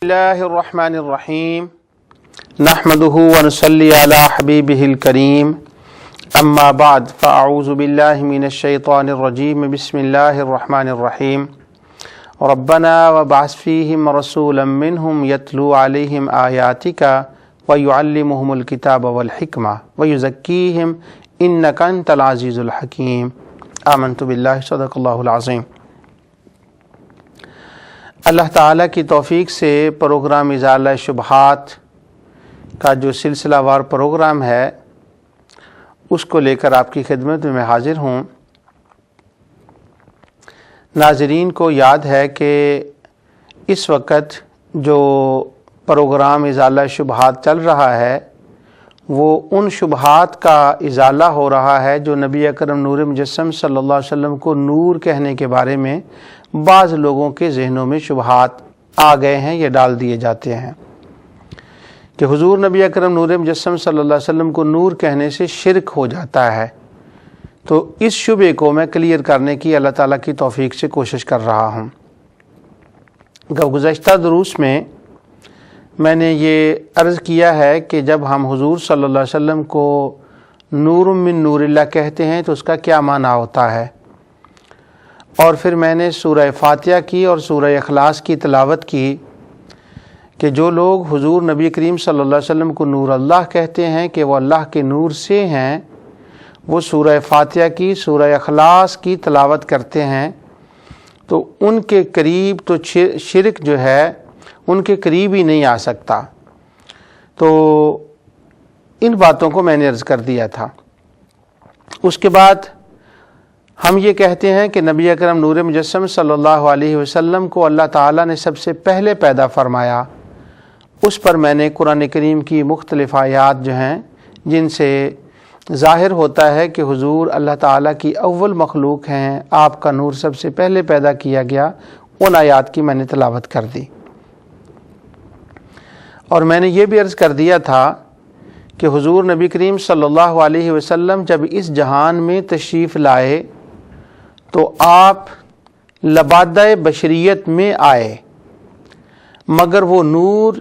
اللہ الرحمن الرحیم نحمده ونصلی علی حبیبہ الکریم اما بعد فاعوذ باللہ من الشیطان الرجیم بسم اللہ الرحمن الرحیم ربنا وابعث فیہم رسولا منہم یتلو علیہم آیاتک ویعلمہم الکتاب والحکمہ ویزکیہم انک انت العزیز الحکیم آمنت باللہ صدق اللہ العظیم۔ اللہ تعالیٰ کی توفیق سے پروگرام ازالہ شبہات کا جو سلسلہ وار پروگرام ہے اس کو لے کر آپ کی خدمت میں حاضر ہوں۔ ناظرین کو یاد ہے کہ اس وقت جو پروگرام ازالہ شبہات چل رہا ہے وہ ان شبہات کا ازالہ ہو رہا ہے جو نبی اکرم نور مجسم صلی اللہ علیہ وسلم کو نور کہنے کے بارے میں بعض لوگوں کے ذہنوں میں شبہات آ گئے ہیں یا ڈال دیے جاتے ہیں کہ حضور نبی اکرم نور مجسم صلی اللہ علیہ وسلم کو نور کہنے سے شرک ہو جاتا ہے۔ تو اس شبہ کو میں کلیئر کرنے کی اللہ تعالیٰ کی توفیق سے کوشش کر رہا ہوں۔ گزشتہ دروس میں نے یہ عرض کیا ہے کہ جب ہم حضور صلی اللہ علیہ وسلم کو نور من نور اللہ کہتے ہیں تو اس کا کیا معنی ہوتا ہے، اور پھر میں نے سورہ فاتحہ کی اور سورہ اخلاص کی تلاوت کی کہ جو لوگ حضور نبی کریم صلی اللہ علیہ وسلم کو نور اللہ کہتے ہیں کہ وہ اللہ کے نور سے ہیں، وہ سورہ فاتحہ کی سورہ اخلاص کی تلاوت کرتے ہیں تو ان کے قریب تو شرک جو ہے ان کے قریب ہی نہیں آ سکتا۔ تو ان باتوں کو میں نے عرض کر دیا تھا۔ اس کے بعد ہم یہ کہتے ہیں کہ نبی اکرم نور مجسم صلی اللہ علیہ وسلم کو اللہ تعالیٰ نے سب سے پہلے پیدا فرمایا۔ اس پر میں نے قرآن کریم کی مختلف آیات جو ہیں جن سے ظاہر ہوتا ہے کہ حضور اللہ تعالیٰ کی اول مخلوق ہیں، آپ کا نور سب سے پہلے پیدا کیا گیا، ان آیات کی میں نے تلاوت کر دی۔ اور میں نے یہ بھی عرض کر دیا تھا کہ حضور نبی کریم صلی اللہ علیہ وسلم جب اس جہان میں تشریف لائے تو آپ لبادہ بشریت میں آئے، مگر وہ نور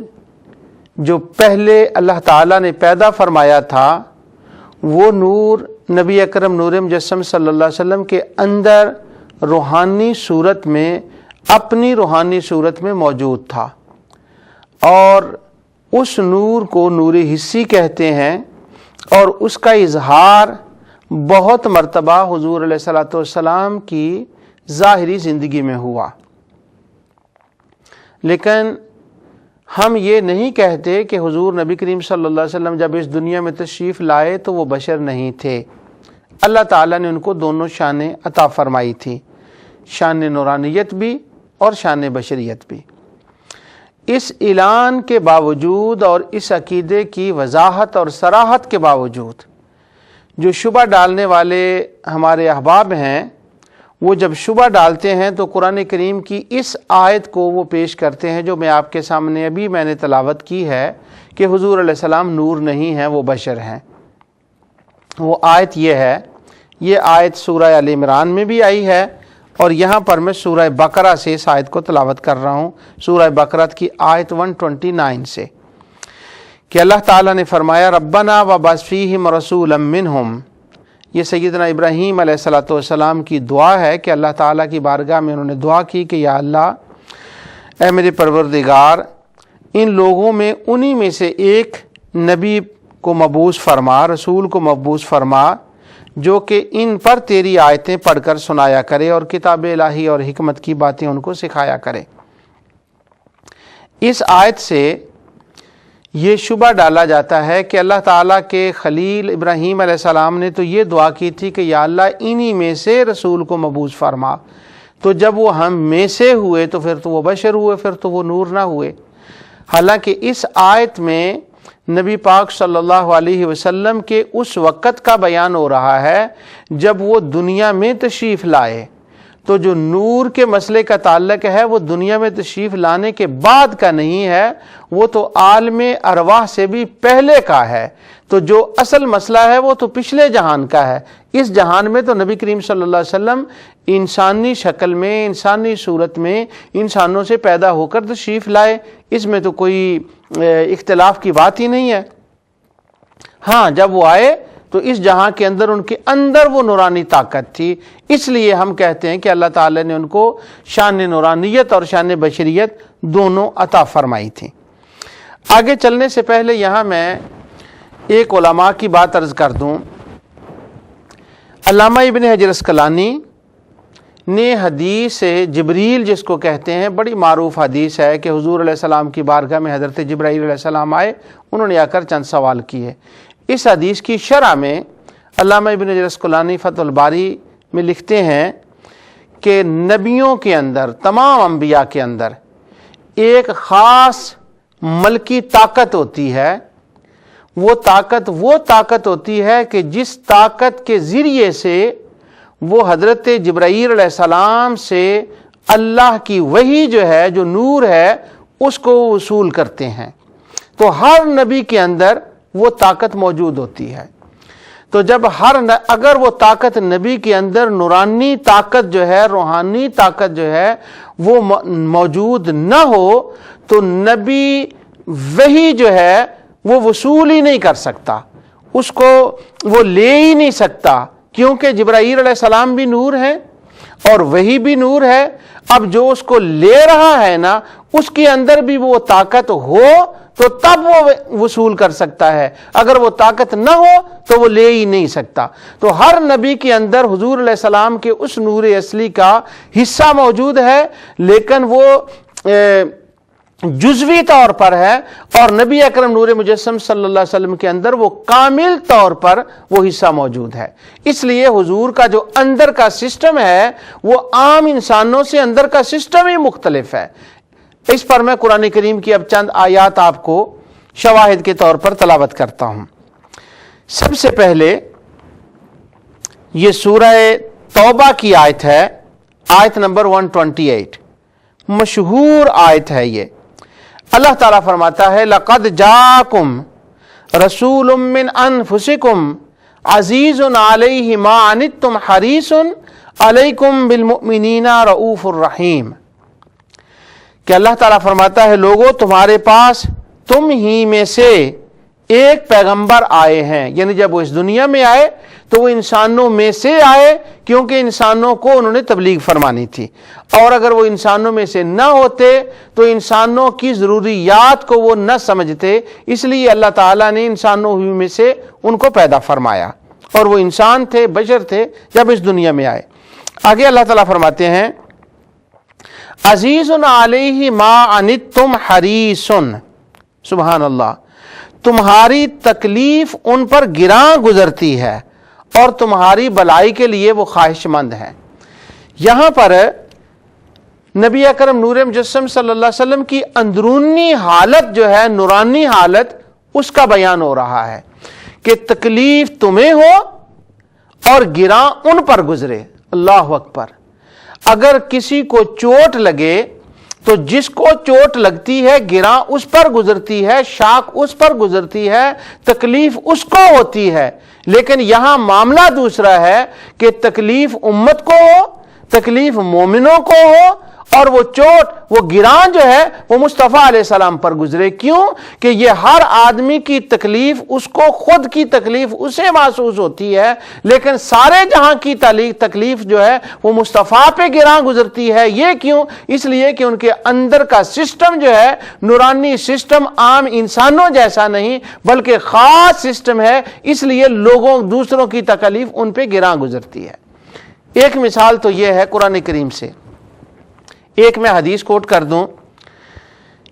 جو پہلے اللہ تعالیٰ نے پیدا فرمایا تھا وہ نور نبی اکرم نور مجسم صلی اللہ علیہ وسلم کے اندر روحانی صورت میں، اپنی روحانی صورت میں موجود تھا، اور اس نور کو نور حسی کہتے ہیں، اور اس کا اظہار بہت مرتبہ حضور علیہ الصلوۃ والسلام کی ظاہری زندگی میں ہوا۔ لیکن ہم یہ نہیں کہتے کہ حضور نبی کریم صلی اللہ علیہ وسلم جب اس دنیا میں تشریف لائے تو وہ بشر نہیں تھے۔ اللہ تعالیٰ نے ان کو دونوں شانیں عطا فرمائی تھی، شان نورانیت بھی اور شان بشریت بھی۔ اس اعلان کے باوجود اور اس عقیدے کی وضاحت اور صراحت کے باوجود جو شبہ ڈالنے والے ہمارے احباب ہیں وہ جب شبہ ڈالتے ہیں تو قرآن کریم کی اس آیت کو وہ پیش کرتے ہیں جو میں آپ کے سامنے ابھی میں نے تلاوت کی ہے کہ حضور علیہ السلام نور نہیں ہیں، وہ بشر ہیں۔ وہ آیت یہ ہے، یہ آیت سورہ آل عمران میں بھی آئی ہے، اور یہاں پر میں سورہ بقرہ سے اس آیت کو تلاوت کر رہا ہوں، سورہ بقرہ کی آیت 129 سے، کہ اللہ تعالیٰ نے فرمایا ربنا وابعث فیہم رسولا منہم۔ یہ سیدنا ابراہیم علیہ الصلوۃ والسلام کی دعا ہے کہ اللہ تعالیٰ کی بارگاہ میں انہوں نے دعا کی کہ یا اللہ، اے میرے پروردگار، ان لوگوں میں انہی میں سے ایک نبی کو مبعوث فرما، رسول کو مبعوث فرما جو کہ ان پر تیری آیتیں پڑھ کر سنایا کرے اور کتاب الہی اور حکمت کی باتیں ان کو سکھایا کرے۔ اس آیت سے یہ شبہ ڈالا جاتا ہے کہ اللہ تعالیٰ کے خلیل ابراہیم علیہ السلام نے تو یہ دعا کی تھی کہ یا اللہ انہی میں سے رسول کو مبعوث فرما، تو جب وہ ہم میں سے ہوئے تو پھر تو وہ بشر ہوئے، پھر تو وہ نور نہ ہوئے۔ حالانکہ اس آیت میں نبی پاک صلی اللہ علیہ وسلم کے اس وقت کا بیان ہو رہا ہے جب وہ دنیا میں تشریف لائے، تو جو نور کے مسئلے کا تعلق ہے وہ دنیا میں تشریف لانے کے بعد کا نہیں ہے، وہ تو عالم ارواح سے بھی پہلے کا ہے۔ تو جو اصل مسئلہ ہے وہ تو پچھلے جہان کا ہے. اس جہان میں تو نبی کریم صلی اللہ علیہ وسلم انسانی شکل میں، انسانی صورت میں انسانوں سے پیدا ہو کر تشریف لائے، اس میں تو کوئی اختلاف کی بات ہی نہیں ہے. ہاں جب وہ آئے تو اس جہاں کے اندر ان کے اندر وہ نورانی طاقت تھی، اس لیے ہم کہتے ہیں کہ اللہ تعالی نے ان کو شان نورانیت اور شان بشریت دونوں عطا فرمائی تھی. آگے چلنے سے پہلے یہاں میں ایک علماء کی بات عرض کر دوں. علامہ ابن حجر اسقلانی نے حدیث جبریل جس کو کہتے ہیں، بڑی معروف حدیث ہے کہ حضور علیہ السلام کی بارگاہ میں حضرت جبرائیل علیہ السلام آئے، انہوں نے آ کر چند سوال کیے. اس حدیث کی شرح میں علامہ ابن حجر اسقلانی فتح الباری میں لکھتے ہیں کہ نبیوں کے اندر، تمام انبیاء کے اندر ایک خاص ملکی طاقت ہوتی ہے. وہ طاقت ہوتی ہے کہ جس طاقت کے ذریعے سے وہ حضرت جبرائیل علیہ السلام سے اللہ کی وحی جو ہے، جو نور ہے، اس کو وصول کرتے ہیں. تو ہر نبی کے اندر وہ طاقت موجود ہوتی ہے. تو جب اگر وہ طاقت نبی کے اندر نورانی طاقت جو ہے، روحانی طاقت جو ہے وہ موجود نہ ہو تو نبی وحی جو ہے وہ وصول ہی نہیں کر سکتا، اس کو وہ لے ہی نہیں سکتا، کیونکہ جبرائیل علیہ السلام بھی نور ہے اور وحی بھی نور ہے. اب جو اس کو لے رہا ہے نا، اس کے اندر بھی وہ طاقت ہو تو تب وہ وصول کر سکتا ہے، اگر وہ طاقت نہ ہو تو وہ لے ہی نہیں سکتا. تو ہر نبی کے اندر حضور علیہ السلام کے اس نور اصلی کا حصہ موجود ہے، لیکن وہ جزوی طور پر ہے، اور نبی اکرم نور مجسم صلی اللہ علیہ وسلم کے اندر وہ کامل طور پر وہ حصہ موجود ہے. اس لیے حضور کا جو اندر کا سسٹم ہے وہ عام انسانوں سے اندر کا سسٹم ہی مختلف ہے. اس پر میں قرآن کریم کی اب چند آیات آپ کو شواہد کے طور پر تلاوت کرتا ہوں. سب سے پہلے یہ سورہ توبہ کی آیت ہے، آیت نمبر 128، مشہور آیت ہے یہ. اللہ تعالیٰ فرماتا ہے لَقَدْ جَاءَكُمْ رَسُولٌ مِّنْ أَنفُسِكُمْ عَزِيزٌ عَلَيْهِ مَا عَنِتُّمْ حَرِيصٌ عَلَيْكُمْ بِالْمُؤْمِنِينَ رَؤُوفٌ رَحِيمٌ. کہ اللہ تعالیٰ فرماتا ہے لوگوں تمہارے پاس تم ہی میں سے ایک پیغمبر آئے ہیں، یعنی جب وہ اس دنیا میں آئے تو وہ انسانوں میں سے آئے، کیونکہ انسانوں کو انہوں نے تبلیغ فرمانی تھی، اور اگر وہ انسانوں میں سے نہ ہوتے تو انسانوں کی ضروریات کو وہ نہ سمجھتے، اس لیے اللہ تعالیٰ نے انسانوں میں سے ان کو پیدا فرمایا، اور وہ انسان تھے، بشر تھے جب اس دنیا میں آئے. آگے اللہ تعالیٰ فرماتے ہیں عزیز علیہ ما عنتم حریص، سبحان اللہ، تمہاری تکلیف ان پر گراں گزرتی ہے اور تمہاری بلائی کے لیے وہ خواہش مند ہے. یہاں پر نبی اکرم نور مجسم صلی اللہ علیہ وسلم کی اندرونی حالت جو ہے، نورانی حالت، اس کا بیان ہو رہا ہے کہ تکلیف تمہیں ہو اور گراں ان پر گزرے. اللہ اکبر. اگر کسی کو چوٹ لگے تو جس کو چوٹ لگتی ہے گراں اس پر گزرتی ہے، شاک اس پر گزرتی ہے، تکلیف اس کو ہوتی ہے. لیکن یہاں معاملہ دوسرا ہے کہ تکلیف امت کو ہو، تکلیف مومنوں کو ہو، اور وہ چوٹ، وہ گراں جو ہے وہ مصطفیٰ علیہ السلام پر گزرے. کیوں؟ کہ یہ ہر آدمی کی تکلیف اس کو خود کی تکلیف اسے محسوس ہوتی ہے، لیکن سارے جہاں کی تکلیف جو ہے وہ مصطفیٰ پہ گراں گزرتی ہے. یہ کیوں؟ اس لیے کہ ان کے اندر کا سسٹم جو ہے، نورانی سسٹم، عام انسانوں جیسا نہیں بلکہ خاص سسٹم ہے، اس لیے لوگوں دوسروں کی تکلیف ان پہ گراں گزرتی ہے. ایک مثال تو یہ ہے قرآن کریم سے. ایک میں حدیث کوٹ کر دوں.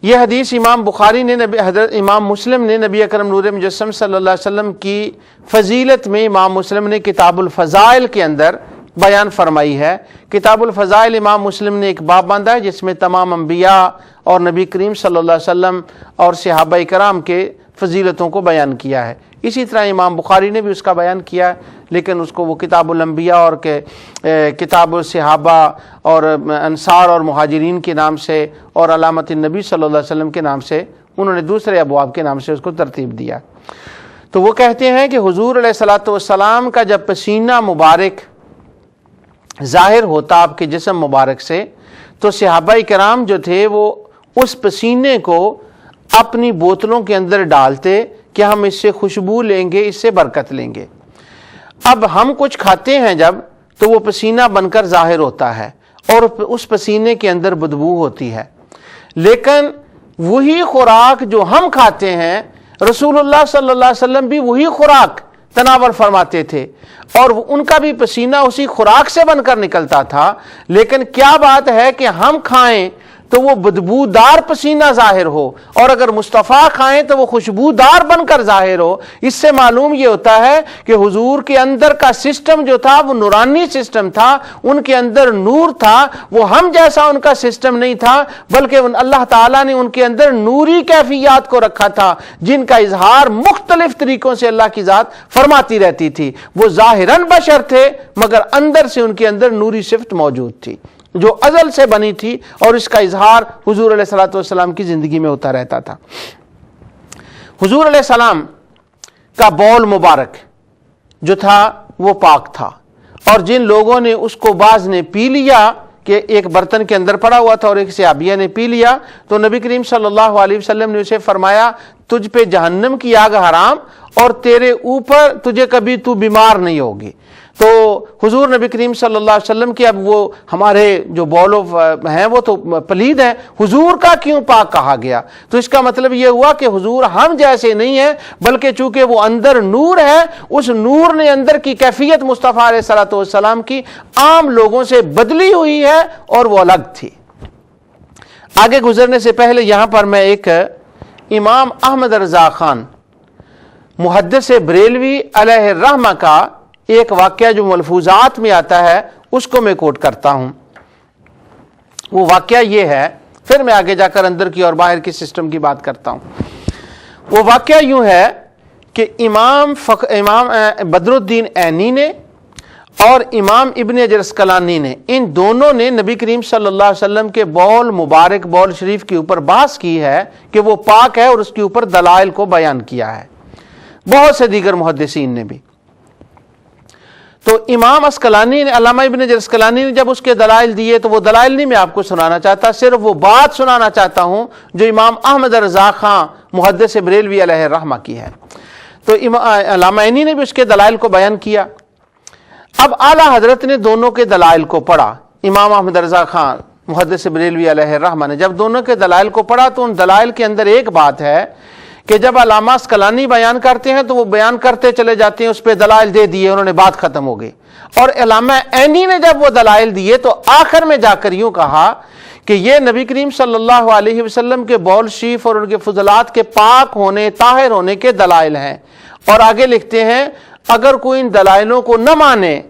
یہ حدیث امام بخاری نے حضرت امام مسلم نے نبی اکرم نور مجسم صلی اللہ علیہ وسلم کی فضیلت میں امام مسلم نے کتاب الفضائل کے اندر بیان فرمائی ہے. کتاب الفضائل امام مسلم نے ایک باب باندھا ہے جس میں تمام انبیاء اور نبی کریم صلی اللہ علیہ وسلم اور صحابہ کرام کے فضیلتوں کو بیان کیا ہے. اسی طرح امام بخاری نے بھی اس کا بیان کیا، لیکن اس کو وہ کتاب الانبیاء اور کتاب الصحابہ اور انصار اور مہاجرین کے نام سے اور علامت النبی صلی اللہ علیہ وسلم کے نام سے، انہوں نے دوسرے ابواب کے نام سے اس کو ترتیب دیا. تو وہ کہتے ہیں کہ حضور علیہ الصلوۃ والسلام کا جب پسینہ مبارک ظاہر ہوتا آپ کے جسم مبارک سے تو صحابہ کرام جو تھے وہ اس پسینے کو اپنی بوتلوں کے اندر ڈالتے کہ ہم اس سے خوشبو لیں گے، اس سے برکت لیں گے۔ اب ہم کچھ کھاتے ہیں جب تو وہ پسینہ بن کر ظاہر ہوتا ہے اور اس پسینے کے اندر بدبو ہوتی ہے، لیکن وہی خوراک جو ہم کھاتے ہیں رسول اللہ صلی اللہ علیہ وسلم بھی وہی خوراک تناول فرماتے تھے اور ان کا بھی پسینہ اسی خوراک سے بن کر نکلتا تھا، لیکن کیا بات ہے کہ ہم کھائیں تو وہ بدبودار پسینہ ظاہر ہو اور اگر مصطفیٰ کھائیں تو وہ خوشبودار بن کر ظاہر ہو۔ اس سے معلوم یہ ہوتا ہے کہ حضور کے اندر کا سسٹم جو تھا وہ نورانی سسٹم تھا، ان کے اندر نور تھا، وہ ہم جیسا ان کا سسٹم نہیں تھا، بلکہ اللہ تعالیٰ نے ان کے اندر نوری کیفیات کو رکھا تھا جن کا اظہار مختلف طریقوں سے اللہ کی ذات فرماتی رہتی تھی۔ وہ ظاہراً بشر تھے مگر اندر سے ان کے اندر نوری صفت موجود تھی جو ازل سے بنی تھی، اور اس کا اظہار حضور علیہ الصلوۃ والسلام کی زندگی میں ہوتا رہتا تھا۔ حضور علیہ السلام کا بول مبارک جو تھا وہ پاک تھا، اور جن لوگوں نے اس کو بعض نے پی لیا کہ ایک برتن کے اندر پڑا ہوا تھا اور ایک صحابیہ نے پی لیا تو نبی کریم صلی اللہ علیہ وسلم نے اسے فرمایا تجھ پہ جہنم کی آگ حرام اور تیرے اوپر تجھے کبھی تو بیمار نہیں ہوگی۔ تو حضور نبی کریم صلی اللہ علیہ وسلم کی اب وہ ہمارے جو بول ہیں وہ تو پلید ہیں، حضور کا کیوں پاک کہا گیا؟ تو اس کا مطلب یہ ہوا کہ حضور ہم جیسے نہیں ہیں، بلکہ چونکہ وہ اندر نور ہے، اس نور نے اندر کی کیفیت مصطفیٰ علیہ الصلوۃ والسلام کی عام لوگوں سے بدلی ہوئی ہے اور وہ الگ تھی۔ آگے گزرنے سے پہلے یہاں پر میں ایک امام احمد رضا خان محدث بریلوی علیہ الرحمہ کا ایک واقعہ جو ملفوظات میں آتا ہے اس کو میں کوٹ کرتا ہوں۔ وہ واقعہ یہ ہے، پھر میں آگے جا کر اندر کی اور باہر کی سسٹم کی بات کرتا ہوں۔ وہ واقعہ یوں ہے کہ امام بدر الدین عینی نے اور امام ابن حجر اسقلانی نے، ان دونوں نے نبی کریم صلی اللہ علیہ وسلم کے بول مبارک بول شریف کے اوپر بحث کی ہے کہ وہ پاک ہے، اور اس کے اوپر دلائل کو بیان کیا ہے، بہت سے دیگر محدثین نے بھی۔ تو امام اسقلانی نے، علامہ ابن حجر اسقلانی نے جب اس کے دلائل دیے تو وہ دلائل نہیں میں آپ کو سنانا چاہتا، صرف وہ بات سنانا چاہتا ہوں جو امام احمد رضا خان محدث بریلوی علیہ الرحمہ کی ہے۔ تو علامہ عینی نے بھی اس کے دلائل کو بیان کیا۔ اب اعلیٰ حضرت نے دونوں کے دلائل کو پڑھا، امام احمد رضا خان محدث بریلوی علیہ الرحمہ نے جب دونوں کے دلائل کو پڑھا تو ان دلائل کے اندر ایک بات ہے کہ جب علامہ اسقلانی بیان کرتے ہیں تو وہ بیان کرتے چلے جاتے ہیں، اس پہ دلائل دے دیے، انہوں نے بات ختم ہو گئی، اور علامہ عینی نے جب وہ دلائل دیے تو آخر میں جا کر یوں کہا کہ یہ نبی کریم صلی اللہ علیہ وسلم کے بول شریف اور ان کے فضلات کے پاک ہونے، طاہر ہونے کے دلائل ہیں۔ اور آگے لکھتے ہیں اگر کوئی ان دلائلوں کو نہ مانے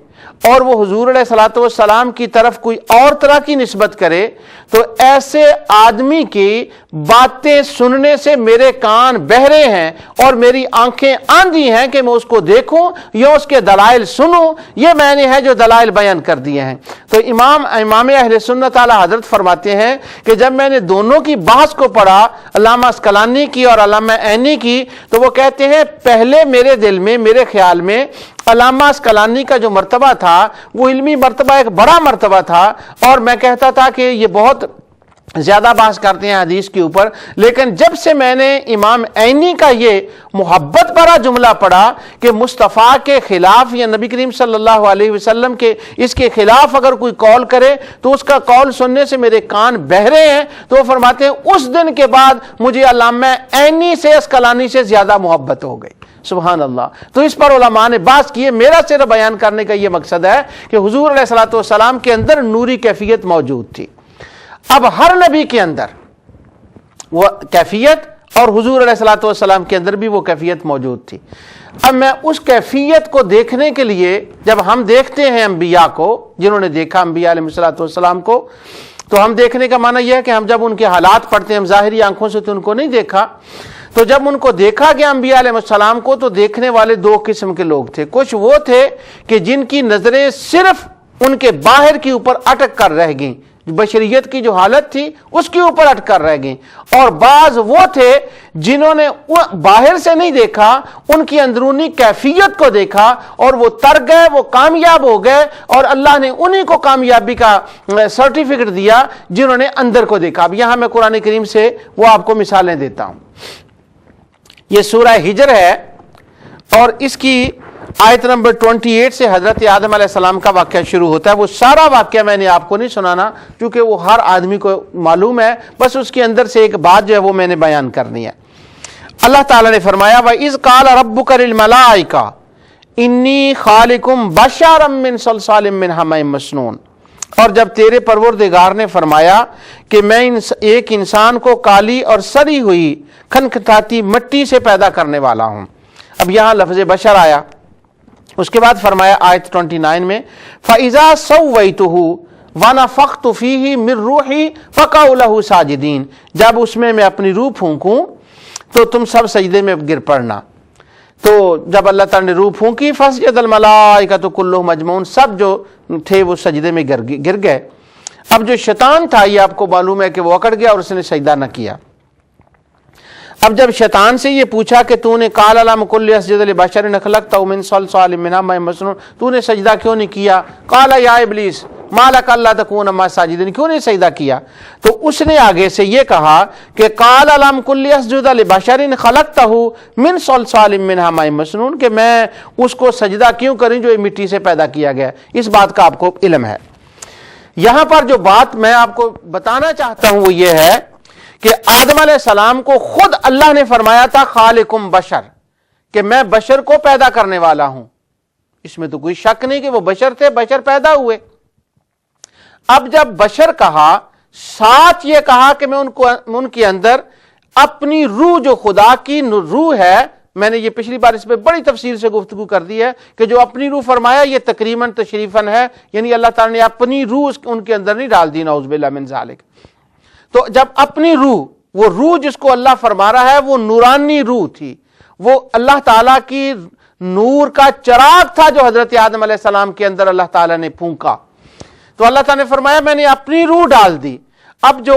اور وہ حضور علیہ الصلوۃ والسلام کی طرف کوئی اور طرح کی نسبت کرے تو ایسے آدمی کی باتیں سننے سے میرے کان بہرے ہیں اور میری آنکھیں آندھی ہیں کہ میں اس کو دیکھوں یا اس کے دلائل سنوں، یہ میں نے ہے جو دلائل بیان کر دیے ہیں۔ تو امام اہل سنت اعلیٰ حضرت فرماتے ہیں کہ جب میں نے دونوں کی بحث کو پڑھا، علامہ اسقلانی کی اور علامہ عینی کی، تو وہ کہتے ہیں پہلے میرے دل میں، میرے خیال میں علامہ اسقلانی کا جو مرتبہ تھا وہ علمی مرتبہ ایک بڑا مرتبہ تھا، اور میں کہتا تھا کہ یہ بہت زیادہ بحث کرتے ہیں حدیث کے اوپر، لیکن جب سے میں نے امام عینی کا یہ محبت بھرا جملہ پڑھا کہ مصطفیٰ کے خلاف یا نبی کریم صلی اللہ علیہ وسلم کے اس کے خلاف اگر کوئی قول کرے تو اس کا قول سننے سے میرے کان بہرے ہیں، تو وہ فرماتے ہیں اس دن کے بعد مجھے علامہ عینی سے اسقلانی سے زیادہ محبت ہو گئی۔ سبحان اللہ۔ تو اس پر علماء نے بحث کی ہے۔ میرا صرف بیان کرنے کا یہ مقصد ہے کہ حضور علیہ الصلوۃ والسلام کے اندر نوری کیفیت موجود تھی۔ اب ہر نبی کے اندر وہ کیفیت اور حضور علیہ الصلوۃ والسلام کے اندر بھی وہ کیفیت موجود تھی۔ اب میں اس کیفیت کو دیکھنے کے لیے، جب ہم دیکھتے ہیں انبیاء کو، جنہوں نے دیکھا انبیاء علیہ الصلوۃ والسلام کو، تو ہم دیکھنے کا معنی یہ ہے کہ ہم جب ان کے حالات پڑھتے ہیں، ہم ظاہری آنکھوں سے تو ان کو نہیں دیکھا، تو جب ان کو دیکھا گیا انبیاء علیہ السلام کو، تو دیکھنے والے دو قسم کے لوگ تھے۔ کچھ وہ تھے کہ جن کی نظریں صرف ان کے باہر کے اوپر اٹک کر رہ گئیں، بشریت کی جو حالت تھی اس کے اوپر اٹک کر رہ گئیں، اور بعض وہ تھے جنہوں نے باہر سے نہیں دیکھا، ان کی اندرونی کیفیت کو دیکھا اور وہ تر گئے، وہ کامیاب ہو گئے، اور اللہ نے انہی کو کامیابی کا سرٹیفکیٹ دیا جنہوں نے اندر کو دیکھا۔ اب یہاں میں قرآن کریم سے وہ آپ کو مثالیں دیتا ہوں۔ یہ سورہ ہجر ہے اور اس کی آیت نمبر 28 سے حضرت آدم علیہ السلام کا واقعہ شروع ہوتا ہے۔ وہ سارا واقعہ میں نے آپ کو نہیں سنانا کیونکہ وہ ہر آدمی کو معلوم ہے، بس اس کے اندر سے ایک بات جو ہے وہ میں نے بیان کرنی ہے۔ اللہ تعالیٰ نے فرمایا وَإِذْ قَالَ رَبُّكَ لِلْمَلَائِكَةِ إِنِّي خَالِقٌ بَشَرًا مِّن صَلْصَالٍ مِّنْ حَمَإٍ مَّسْنُونٍ، اور جب تیرے پروردگار نے فرمایا کہ میں ایک انسان کو کالی اور سڑی ہوئی کھنکھتاتی مٹی سے پیدا کرنے والا ہوں۔ اب یہاں لفظ بشر آیا، اس کے بعد فرمایا آیت 29 میں فَإِذَا سَوَّيْتُهُ وَنَفَخْتُ فِيهِ مِن رُّوحِي فَقَعُوا لَهُ سَاجِدِينَ، جب اس میں اپنی روح پھونکوں تو تم سب سجدے میں گر پڑنا۔ تو جب اللہ تعالیٰ نے روح پھونکی فَسَجَدَ الْمَلَائِكَةُ كُلُّهُمْ أَجْمَعُونَ، سب جو تھے وہ سجدے میں گر گئے۔ اب جو شیطان تھا یہ آپ کو معلوم ہے کہ وہ اکڑ گیا اور اس نے سجدہ نہ کیا۔ اب جب شیطان سے یہ پوچھا کہ تو نے قال لم کل اسجد لبشر خلقته من صلصال من حمأ مسنون، تو نے سجدہ کیوں نہیں کیا؟ قال یا ابلیس ما لک الا تکون مع الساجدین، کیوں نہیں سجدہ کیا؟ تو اس نے آگے سے یہ کہا کہ قال لم کل اسجد لبشر خلقته من صلصال من حمأ مسنون، کہ میں اس کو سجدہ کیوں کریں جو مٹی سے پیدا کیا گیا۔ اس بات کا آپ کو علم ہے۔ یہاں پر جو بات میں آپ کو بتانا چاہتا ہوں وہ یہ ہے کہ آدم علیہ السلام کو خود اللہ نے فرمایا تھا خالقم بشر، کہ میں بشر کو پیدا کرنے والا ہوں۔ اس میں تو کوئی شک نہیں کہ وہ بشر تھے، بشر پیدا ہوئے۔ اب جب بشر کہا، ساتھ یہ کہا کہ میں ان کے اندر اپنی روح، جو خدا کی روح ہے، میں نے یہ پچھلی بار اس پہ بڑی تفصیل سے گفتگو کر دی ہے کہ جو اپنی روح فرمایا یہ تکریماً تشریفاً ہے، یعنی اللہ تعالیٰ نے اپنی روح ان کے اندر نہیں ڈال دی، نعوذ باللہ من ذالک۔ تو جب اپنی روح، وہ روح جس کو اللہ فرما رہا ہے وہ نورانی روح تھی، وہ اللہ تعالیٰ کی نور کا چراغ تھا جو حضرت آدم علیہ السلام کے اندر اللہ تعالیٰ نے پھونکا۔ تو اللہ تعالیٰ نے فرمایا میں نے اپنی روح ڈال دی۔ اب جو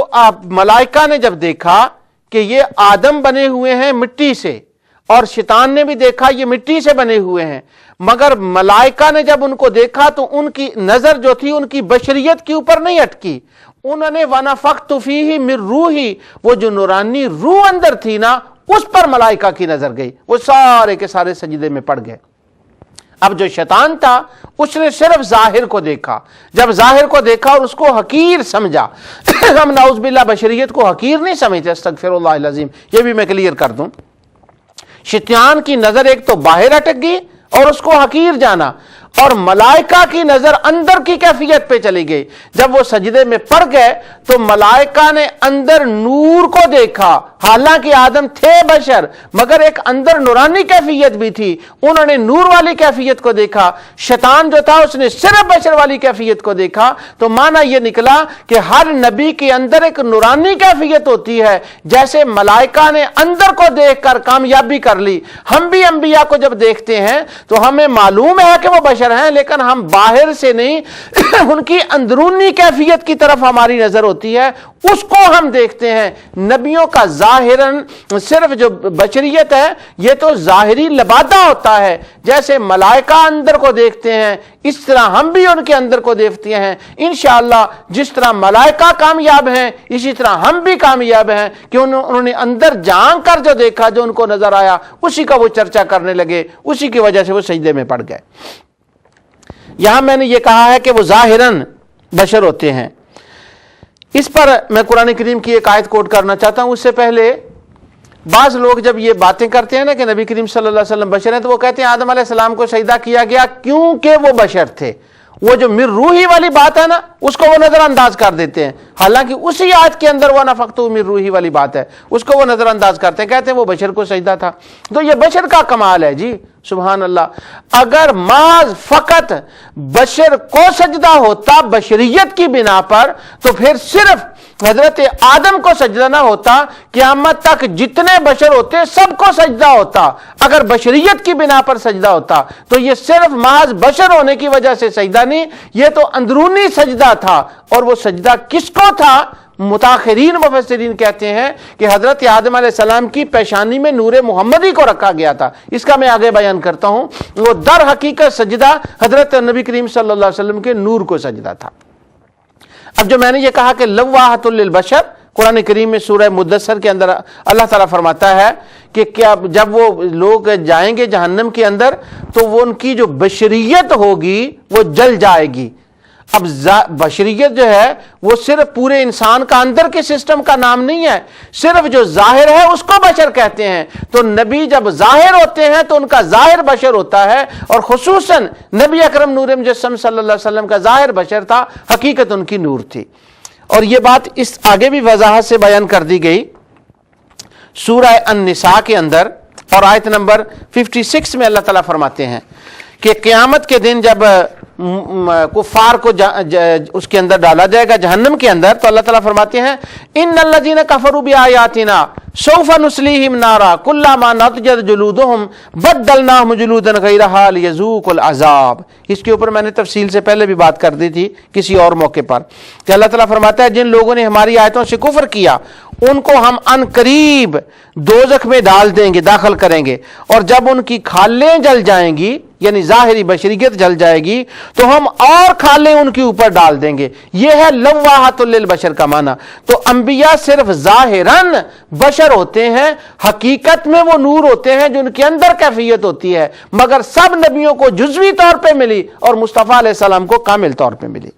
ملائکہ نے جب دیکھا کہ یہ آدم بنے ہوئے ہیں مٹی سے، اور شیطان نے بھی دیکھا یہ مٹی سے بنے ہوئے ہیں، مگر ملائکہ نے جب ان کو دیکھا تو ان کی نظر جو تھی ان کی بشریت کے اوپر نہیں اٹکی، انہوں نے وَنَفَخْتُ فِيهِ مِن رُّوحِي، وہ جو نورانی روح اندر تھی نا اس پر ملائکہ کی نظر گئی، وہ سارے کے سارے سجدے میں پڑ گئے۔ اب جو شیطان تھا اس نے صرف ظاہر کو دیکھا، جب ظاہر کو دیکھا اور اس کو حقیر سمجھا ہم نعوذ باللہ بشریت کو حقیر نہیں سمجھتے، استغفر اللہ العظیم، یہ بھی میں کلیئر کر دوں۔ شیطان کی نظر ایک تو باہر اٹک گئی اور اس کو حقیر جانا، اور ملائکہ کی نظر اندر کی کیفیت پہ چلی گئی۔ جب وہ سجدے میں پڑ گئے تو ملائکہ نے اندر نور کو دیکھا، حالانکہ آدم تھے بشر مگر ایک اندر نورانی کیفیت بھی تھی، انہوں نے نور والی کیفیت کو دیکھا۔ شیطان جو تھا اس نے صرف بشر والی کیفیت کو دیکھا۔ تو معنی یہ نکلا کہ ہر نبی کے اندر ایک نورانی کیفیت ہوتی ہے، جیسے ملائکہ نے اندر کو دیکھ کر کامیابی کر لی، ہم بھی انبیاء کو جب دیکھتے ہیں تو ہمیں معلوم ہے کہ وہ بشر ہیں، لیکن ہم باہر سے نہیں ان کی اندرونی کیفیت کی طرف ہماری نظر ہوتی ہے، اس کو ہم دیکھتے ہیں۔ نبیوں کا ظاہراً صرف جو بشریت ہے یہ تو ظاہری لبادہ ہوتا ہے، جیسے ملائکہ اندر کو دیکھتے ہیں اس طرح ہم بھی ان کے اندر کو دیکھتے ہیں۔ انشاءاللہ جس طرح ملائکہ کامیاب ہیں اسی طرح ہم بھی کامیاب ہیں کہ انہوں نے اندر جان کر جو دیکھا، جو ان کو نظر آیا اسی کا وہ چرچا کرنے لگے، اسی کی وجہ سے وہ سجدے میں پڑ گئے۔ یہاں میں نے یہ کہا ہے کہ وہ ظاہراً بشر ہوتے ہیں۔ اس پر میں قرآن کریم کی ایک آیت کوٹ کرنا چاہتا ہوں۔ اس سے پہلے بعض لوگ جب یہ باتیں کرتے ہیں نا کہ نبی کریم صلی اللہ علیہ وسلم بشر ہیں، تو وہ کہتے ہیں آدم علیہ السلام کو سجدہ کیا گیا کیونکہ وہ بشر تھے۔ وہ جو من روحی والی بات ہے نا اس کو وہ نظر انداز کر دیتے ہیں، حالانکہ اسی آیت کے اندر وہ نفخت من روحی والی بات ہے، اس کو وہ نظر انداز کرتے ہیں، کہتے ہیں وہ بشر کو سجدہ تھا۔ تو یہ بشر کا کمال ہے جی، سبحان اللہ۔ اگر محض فقط بشر کو سجدہ ہوتا بشریت کی بنا پر تو پھر صرف حضرت آدم کو سجدہ نہ ہوتا قیامت تک جتنے بشر ہوتے سب کو سجدہ ہوتا۔ اگر بشریت کی بنا پر سجدہ ہوتا تو یہ صرف محض بشر ہونے کی وجہ سے سجدہ نہیں، یہ تو اندرونی سجدہ تھا۔ اور وہ سجدہ کس کو تھا؟ متاخرین مفسرین کہتے ہیں کہ حضرت آدم علیہ السلام کی پیشانی میں نور محمدی کو رکھا گیا تھا۔ اس کا میں آگے بیان کرتا ہوں۔ وہ در حقیقت سجدہ حضرت نبی کریم صلی اللہ علیہ وسلم کے نور کو سجدہ تھا۔ اب جو میں نے یہ کہا کہ لواحۃ للبشر، قرآن کریم میں سورہ مدثر کے اندر اللہ تعالیٰ فرماتا ہے کہ کیا جب وہ لوگ جائیں گے جہنم کے اندر تو وہ ان کی جو بشریت ہوگی وہ جل جائے گی۔ اب بشریت جو ہے وہ صرف پورے انسان کا اندر کے سسٹم کا نام نہیں ہے، صرف جو ظاہر ہے اس کو بشر کہتے ہیں۔ تو نبی جب ظاہر ہوتے ہیں تو ان کا ظاہر بشر ہوتا ہے، اور خصوصاً نبی اکرم نور مجسم صلی اللہ علیہ وسلم کا ظاہر بشر تھا، حقیقت ان کی نور تھی۔ اور یہ بات اس آگے بھی وضاحت سے بیان کر دی گئی سورہ النساء کے اندر، اور آیت نمبر 56 میں اللہ تعالیٰ فرماتے ہیں کہ قیامت کے دن جب کفار کو اس کے اندر ڈالا جائے گا جہنم کے اندر، تو اللہ تعالیٰ فرماتے ہیں ان الذین کفروا بآیاتنا سوف نصلیہم نارا کلما نضجت جلودہم بدلناہم جلودا غیرہا لیذوقوا العذاب۔ اس کے اوپر میں نے تفصیل سے پہلے بھی بات کر دی تھی کسی اور موقع پر کہ اللہ تعالیٰ فرماتا ہے جن لوگوں نے ہماری آیتوں سے کفر کیا ان کو ہم ان قریب دوزخ میں ڈال دیں گے، داخل کریں گے، اور جب ان کی کھالیں جل جائیں گی یعنی ظاہری بشریت جل جائے گی تو ہم اور کھالیں ان کے اوپر ڈال دیں گے۔ یہ ہے لواحۃ للبشر کا معنی۔ تو انبیاء صرف ظاہراً بشر ہوتے ہیں، حقیقت میں وہ نور ہوتے ہیں جو ان کے اندر کیفیت ہوتی ہے، مگر سب نبیوں کو جزوی طور پہ ملی اور مصطفیٰ علیہ السلام کو کامل طور پہ ملی۔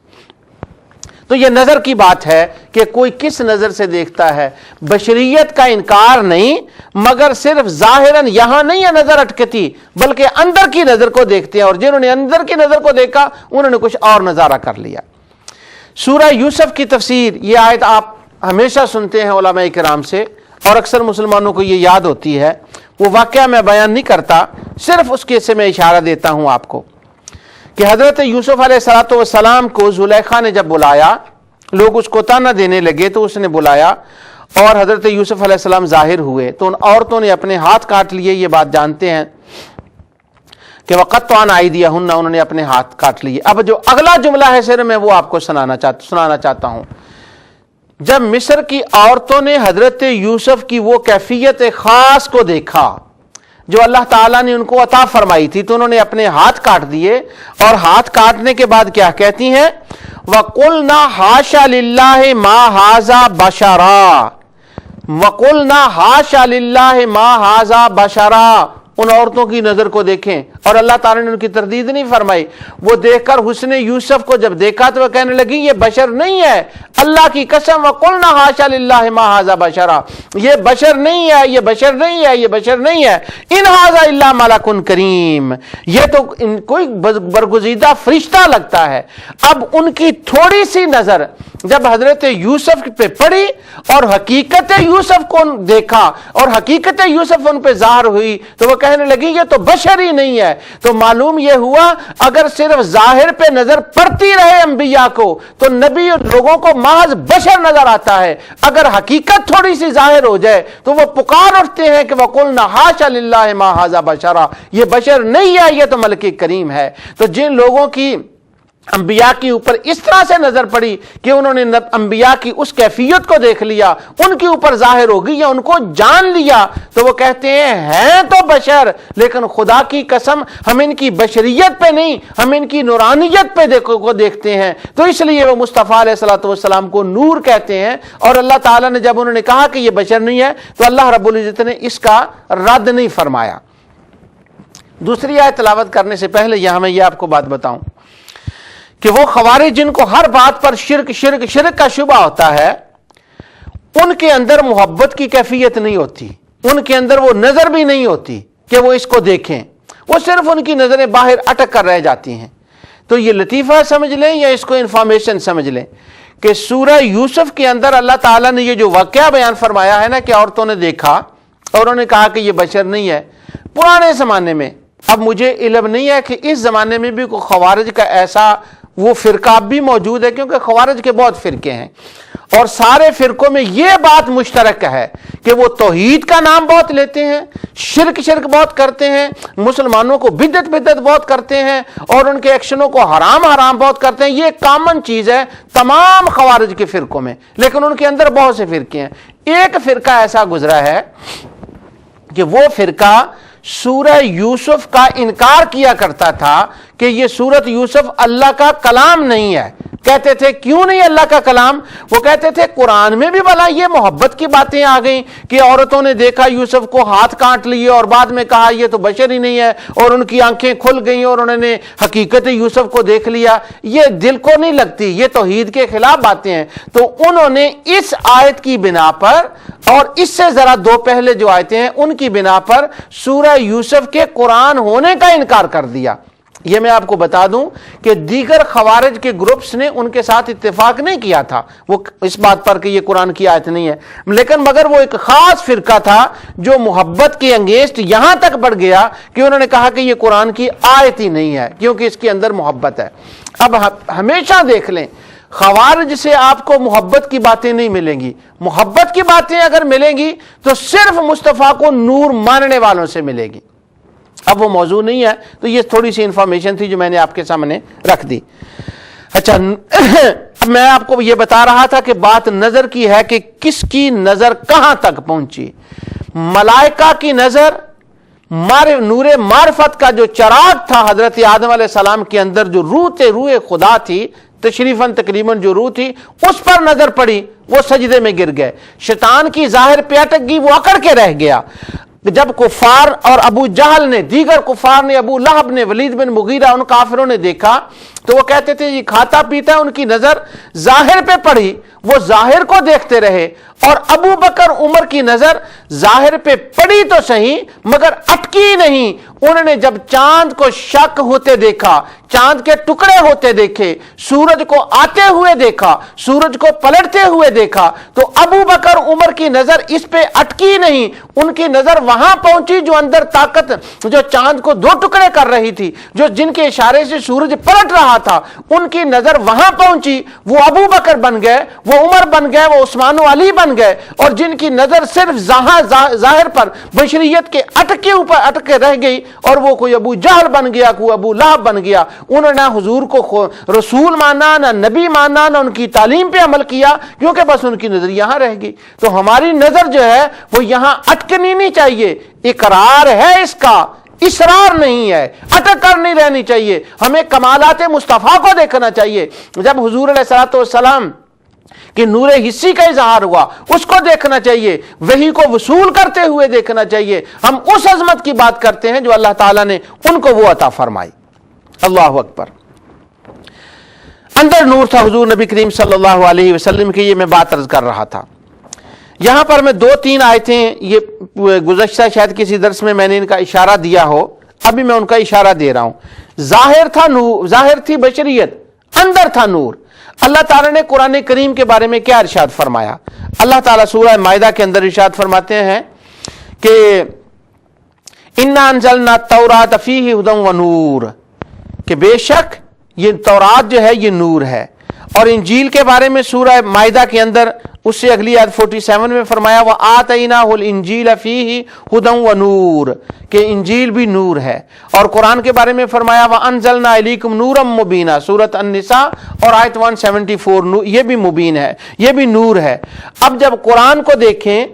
تو یہ نظر کی بات ہے کہ کوئی کس نظر سے دیکھتا ہے، بشریت کا انکار نہیں، مگر صرف ظاہراً یہاں نہیں ہے نظر اٹکتی، بلکہ اندر کی نظر کو دیکھتے ہیں، اور جنہوں نے اندر کی نظر کو دیکھا انہوں نے کچھ اور نظارہ کر لیا۔ سورہ یوسف کی تفسیر، یہ آیت آپ ہمیشہ سنتے ہیں علماء کرام سے، اور اکثر مسلمانوں کو یہ یاد ہوتی ہے، وہ واقعہ میں بیان نہیں کرتا، صرف اس کے سے میں اشارہ دیتا ہوں آپ کو کہ حضرت یوسف علیہ السلام کو زلیخا نے جب بلایا، لوگ اس کو طعنہ دینے لگے تو اس نے بلایا، اور حضرت یوسف علیہ السلام ظاہر ہوئے تو ان عورتوں نے اپنے ہاتھ کاٹ لیے۔ یہ بات جانتے ہیں کہ وَقَطَّعْنَ أَيْدِيَهُنَّ، انہوں نے اپنے ہاتھ کاٹ لیے۔ اب جو اگلا جملہ ہے سر میں وہ آپ کو سنانا چاہتا ہوں۔ جب مصر کی عورتوں نے حضرت یوسف کی وہ کیفیت خاص کو دیکھا جو اللہ تعالیٰ نے ان کو عطا فرمائی تھی، تو انہوں نے اپنے ہاتھ کاٹ دیے، اور ہاتھ کاٹنے کے بعد کیا کہتی ہیں؟ وَقُلْنَا حَاشَ لِلَّهِ مَا هَذَا بَشَرًا، وَقُلْنَا حَاشَ لِلَّهِ مَا هَذَا بَشَرًا۔ ان عورتوں کی نظر کو دیکھیں، اور اللہ تعالیٰ نے ان کی تردید نہیں فرمائی۔ وہ دیکھ کر حسن یوسف کو جب دیکھا تو وہ کہنے لگی یہ بشر نہیں ہے، اللہ کی قسم وَقُلْنَا حَاشَ لِلَّهِ مَا هَذَا بَشَرًا، یہ بشر نہیں ہے، یہ بشر نہیں ہے، یہ بشر نہیں ہے، ان هَذَا إِلَّا مَلَكٌ کریم، یہ تو کوئی برگزیدہ فرشتہ لگتا ہے۔ اب ان کی تھوڑی سی نظر جب حضرت یوسف پہ پڑی اور حقیقت یوسف کو دیکھا اور حقیقت یوسف ان پہ ظاہر ہوئی تو وہ کہنے لگی یہ تو بشر ہی نہیں ہے۔ تو معلوم یہ ہوا اگر صرف ظاہر پہ نظر پڑتی رہے انبیاء کو تو نبی لوگوں کو محض بشر نظر آتا ہے، اگر حقیقت تھوڑی سی ظاہر ہو جائے تو وہ پکار اٹھتے ہیں کہ وَقُلْنَا حَاشَ لِلَّهِ مَا هَذَا بَشَرًا، یہ بشر نہیں ہے، یہ تو ملک کریم ہے۔ تو جن لوگوں کی انبیاء کی اوپر اس طرح سے نظر پڑی کہ انہوں نے انبیاء کی اس کیفیت کو دیکھ لیا، ان کے اوپر ظاہر ہو گئی یا ان کو جان لیا، تو وہ کہتے ہیں تو بشر، لیکن خدا کی قسم ہم ان کی بشریت پہ نہیں، ہم ان کی نورانیت پہ دیکھتے ہیں۔ تو اس لیے وہ مصطفیٰ علیہ السلام کو نور کہتے ہیں۔ اور اللہ تعالیٰ نے جب انہوں نے کہا کہ یہ بشر نہیں ہے تو اللہ رب العزت نے اس کا رد نہیں فرمایا۔ دوسری آیت تلاوت کرنے سے پہلے یہاں میں یہ آپ کو بات بتاؤں کہ وہ خوارج جن کو ہر بات پر شرک شرک شرک کا شبہ ہوتا ہے، ان کے اندر محبت کی کیفیت نہیں ہوتی، ان کے اندر وہ نظر بھی نہیں ہوتی کہ وہ اس کو دیکھیں، وہ صرف ان کی نظریں باہر اٹک کر رہ جاتی ہیں۔ تو یہ لطیفہ سمجھ لیں یا اس کو انفارمیشن سمجھ لیں کہ سورہ یوسف کے اندر اللہ تعالیٰ نے یہ جو واقعہ بیان فرمایا ہے نا کہ عورتوں نے دیکھا اور انہوں نے کہا کہ یہ بشر نہیں ہے، پرانے زمانے میں، اب مجھے علم نہیں ہے کہ اس زمانے میں بھی کوئی خوارج کا ایسا وہ فرقہ بھی موجود ہے، کیونکہ خوارج کے بہت فرقے ہیں، اور سارے فرقوں میں یہ بات مشترک ہے کہ وہ توحید کا نام بہت لیتے ہیں، شرک بہت کرتے ہیں، مسلمانوں کو بدعت بہت کرتے ہیں، اور ان کے ایکشنوں کو حرام بہت کرتے ہیں۔ یہ کامن چیز ہے تمام خوارج کے فرقوں میں، لیکن ان کے اندر بہت سے فرقے ہیں۔ ایک فرقہ ایسا گزرا ہے کہ وہ فرقہ سورہ یوسف کا انکار کیا کرتا تھا کہ یہ سورۃ یوسف اللہ کا کلام نہیں ہے۔ کہتے تھے کیوں نہیں اللہ کا کلام؟ وہ کہتے تھے قرآن میں بھی بھلا یہ محبت کی باتیں آ گئیں کہ عورتوں نے دیکھا یوسف کو ہاتھ کاٹ لیے اور بعد میں کہا یہ تو بشر ہی نہیں ہے، اور ان کی آنکھیں کھل گئیں اور انہوں نے حقیقت یوسف کو دیکھ لیا۔ یہ دل کو نہیں لگتی، یہ توحید کے خلاف باتیں ہیں۔ تو انہوں نے اس آیت کی بنا پر اور اس سے ذرا دو پہلے جو آیتیں ہیں ان کی بنا پر سورہ یوسف کے قرآن ہونے کا انکار کر دیا۔ یہ میں آپ کو بتا دوں کہ دیگر خوارج کے گروپس نے ان کے ساتھ اتفاق نہیں کیا تھا وہ اس بات پر کہ یہ قرآن کی آیت نہیں ہے، لیکن مگر وہ ایک خاص فرقہ تھا جو محبت کے انگیسٹ یہاں تک بڑھ گیا کہ انہوں نے کہا کہ یہ قرآن کی آیت ہی نہیں ہے کیونکہ اس کے اندر محبت ہے۔ اب ہمیشہ دیکھ لیں خوارج سے آپ کو محبت کی باتیں نہیں ملیں گی، محبت کی باتیں اگر ملیں گی تو صرف مصطفیٰ کو نور ماننے والوں سے ملے گی۔ اب وہ موضوع نہیں ہے، تو یہ تھوڑی سی انفارمیشن تھی جو میں نے آپ کے سامنے رکھ دی۔ اچھا، میں آپ کو یہ بتا رہا تھا کہ بات نظر کی ہے کہ کس کی نظر کہاں تک پہنچی۔ ملائکہ کی نظر نور معرفت کا جو چراغ تھا حضرت آدم علیہ السلام کے اندر، جو روح خدا تھی، تشریفاً تقریباً جو روح تھی، اس پر نظر پڑی، وہ سجدے میں گر گئے۔ شیطان کی ظاہر پہ اٹک گئی، وہ اکڑ کے رہ گیا۔ جب کفار اور ابو جہل نے، دیگر کفار نے، ابو لہب نے، ولید بن مغیرہ، ان کافروں نے دیکھا تو وہ کہتے تھے یہ کھاتا پیتا ہے، ان کی نظر ظاہر پہ پڑی، وہ ظاہر کو دیکھتے رہے۔ اور ابو بکر عمر کی نظر ظاہر پہ پڑی تو صحیح مگر اٹکی نہیں۔ انہوں نے جب چاند کو شق ہوتے دیکھا، چاند کے ٹکڑے ہوتے دیکھے، سورج کو آتے ہوئے دیکھا، سورج کو پلٹتے ہوئے دیکھا، تو ابو بکر عمر کی نظر اس پہ اٹکی نہیں، ان کی نظر وہاں پہنچی جو اندر طاقت، جو چاند کو دو ٹکڑے کر رہی تھی، جو جن کے اشارے سے سورج پلٹ رہا تھا، ان کی نظر وہاں پہنچی۔ وہ ابو بکر بن گئے، وہ عمر بن گئے، وہ عثمان و علی بن گئے، اور جن کی نظر صرف ظاہر پر بشریت کے اٹکے اوپر اٹکے رہ گئی، اور وہ کوئی ابو جہل بن گیا، کوئی ابو لہب بن گیا۔ انہوں نے حضور کو رسول مانا، نہ نبی مانا، نہ ان کی تعلیم پہ عمل کیا، کیونکہ بس ان کی نظر یہاں رہ گئی۔ تو ہماری نظر جو ہے وہ یہاں اٹکنی نہیں چاہیے، اقرار ہے اس کا، اصرار نہیں ہے، اٹک کر نہیں رہنی چاہیے۔ ہمیں کمالات مصطفیٰ کو دیکھنا چاہیے۔ جب حضور علیہ السلام کہ نور حسی کا اظہار ہوا، اس کو دیکھنا چاہیے، وحی کو وصول کرتے ہوئے دیکھنا چاہیے۔ ہم اس عظمت کی بات کرتے ہیں جو اللہ تعالیٰ نے ان کو وہ عطا فرمائی۔ اللہ اکبر۔ اندر نور تھا حضور نبی کریم صلی اللہ علیہ وسلم کی، یہ میں بات عرض کر رہا تھا۔ یہاں پر میں 2-3 آیتیں، یہ گزشتہ شاید کسی درس میں نے ان کا اشارہ دیا ہو، ابھی میں ان کا اشارہ دے رہا ہوں۔ ظاہر تھا نور، ظاہر تھی بشریت، اندر تھا نور۔ اللہ تعالیٰ نے قرآن کریم کے بارے میں کیا ارشاد فرمایا؟ اللہ تعالیٰ سورہ مائدہ کے اندر ارشاد فرماتے ہیں کہ اِنَّا أَنزَلْنَا التَّوْرَاةَ فِيهِ هُدًى وَنُورٌ، کہ بے شک یہ تورات جو ہے یہ نور ہے۔ اور انجیل کے بارے میں سورہ مائدہ کے اندر اس سے اگلی آیت 47 میں فرمایا وَآتَيْنَاهُ الْإِنجِيلَ فِيهِ هُدًى وَنُورٌ، کہ انجیل بھی نور ہے۔ اور قرآن کے بارے میں فرمایا وَأَنزَلْنَا إِلَيْكُمْ نُورًا مُبِينًا، سورۃ النساء اور آیت 174، یہ بھی مبین ہے، یہ بھی نور ہے۔ اب جب قرآن کو دیکھیں،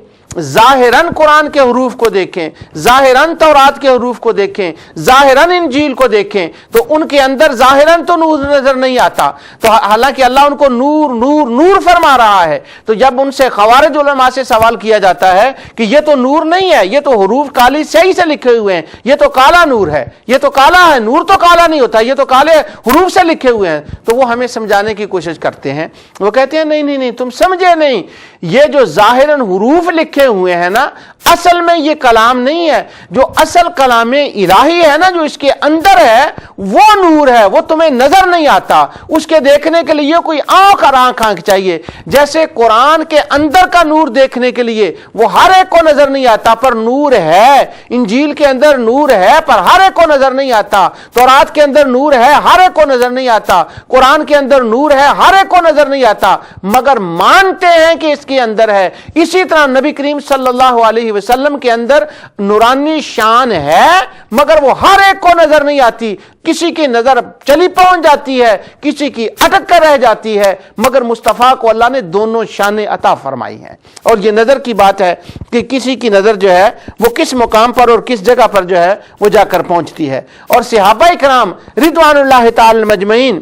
ظاہراً قرآن کے حروف کو دیکھیں، ظاہراً تورات کے حروف کو دیکھیں، ظاہراً انجیل کو دیکھیں، تو ان کے اندر ظاہراً تو نور نظر نہیں آتا۔ تو حالانکہ اللہ ان کو نور نور نور فرما رہا ہے، تو جب ان سے خوارج علماء سے سوال کیا جاتا ہے کہ یہ تو نور نہیں ہے، یہ تو حروف کالی صحیح سے لکھے ہوئے ہیں، یہ تو کالا نور ہے، یہ تو کالا ہے، نور تو کالا نہیں ہوتا، یہ تو کالے حروف سے لکھے ہوئے ہیں، تو وہ ہمیں سمجھانے کی کوشش کرتے ہیں۔ وہ کہتے ہیں نہیں نہیں نہیں، تم سمجھے نہیں، یہ جو ظاہراً حروف لکھے لکھے ہوئے ہیں نا، اصل میں یہ کلام نہیں ہے. جو اصل کلام الہی ہے نا، جو اس کے اندر ہے وہ نور ہے، وہ تمہیں نظر نہیں آتا. اس کے دیکھنے کے لیے کوئی آنکھ اور آنکھ چاہیے. جیسے قرآن کے اندر کا نور دیکھنے کے لیے وہ ہر ایک کو نظر نہیں آتا، پر نور ہے. انجیل کے اندر نور ہے پر ہر ایک کو نظر نہیں آتا. تورات کے اندر نور ہے، ہر ایک کو نظر نہیں آتا. قرآن کے اندر نور ہے، ہر ایک کو نظر نہیں آتا، مگر مانتے ہیں کہ اس کے اندر ہے. اسی طرح نبی کریم صلی اللہ علیہ وسلم کے اندر نورانی شان ہے، مگر وہ ہر ایک کو نظر نہیں آتی. کسی کی نظر چلی پہنچ جاتی ہے، کسی کی اٹک کر رہ جاتی ہے، مگر مصطفیٰ کو اللہ نے دونوں شانیں عطا فرمائی ہیں. اور یہ نظر کی بات ہے کہ کسی کی نظر جو ہے وہ کس مقام پر اور کس جگہ پر جو ہے وہ جا کر پہنچتی ہے. اور صحابہ کرام رضوان اللہ تعالی مجمعین،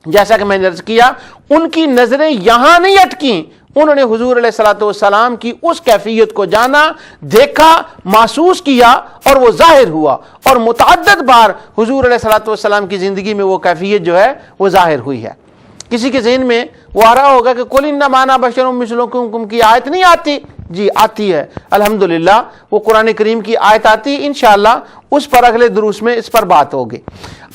جیسا کہ میں نے عرض کیا، ان کی نظریں یہاں نہیں اٹکیں. انہوں نے حضور علیہ الصلوۃ والسلام کی اس کیفیت کو جانا، دیکھا، محسوس کیا اور وہ ظاہر ہوا. اور متعدد بار حضور علیہ الصلوۃ والسلام کی زندگی میں وہ کیفیت جو ہے وہ ظاہر ہوئی ہے. کسی کے ذہن میں وہ آ رہا ہوگا کہ قل انما انا بشر مثلکم کی آیت نہیں آتی؟ جی آتی ہے، الحمدللہ وہ قرآن کریم کی آیت آتی ہے. انشاءاللہ اس پر اگلے دروس میں اس پر بات ہوگی.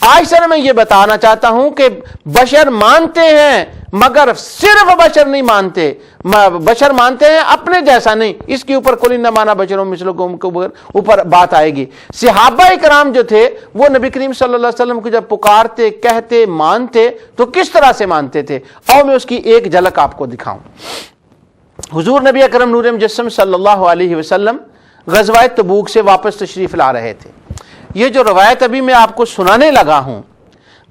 آج سر میں یہ بتانا چاہتا ہوں کہ بشر مانتے ہیں مگر صرف بشر نہیں مانتے. بشر مانتے ہیں اپنے جیسا نہیں. اس کے اوپر قل انما انا بشر مثلکم کے اوپر بات آئے گی. صحابہ کرام جو تھے وہ نبی کریم صلی اللہ علیہ وسلم کو جب پکارتے، کہتے، مانتے تو کس طرح سے مانتے تھے؟ اور میں اس کی ایک جھلک آپ کو دکھاؤں. حضور نبی اکرم نور مجسم صلی اللہ علیہ وسلم غزوہ تبوک سے واپس تشریف لا رہے تھے. یہ جو روایت ابھی میں آپ کو سنانے لگا ہوں،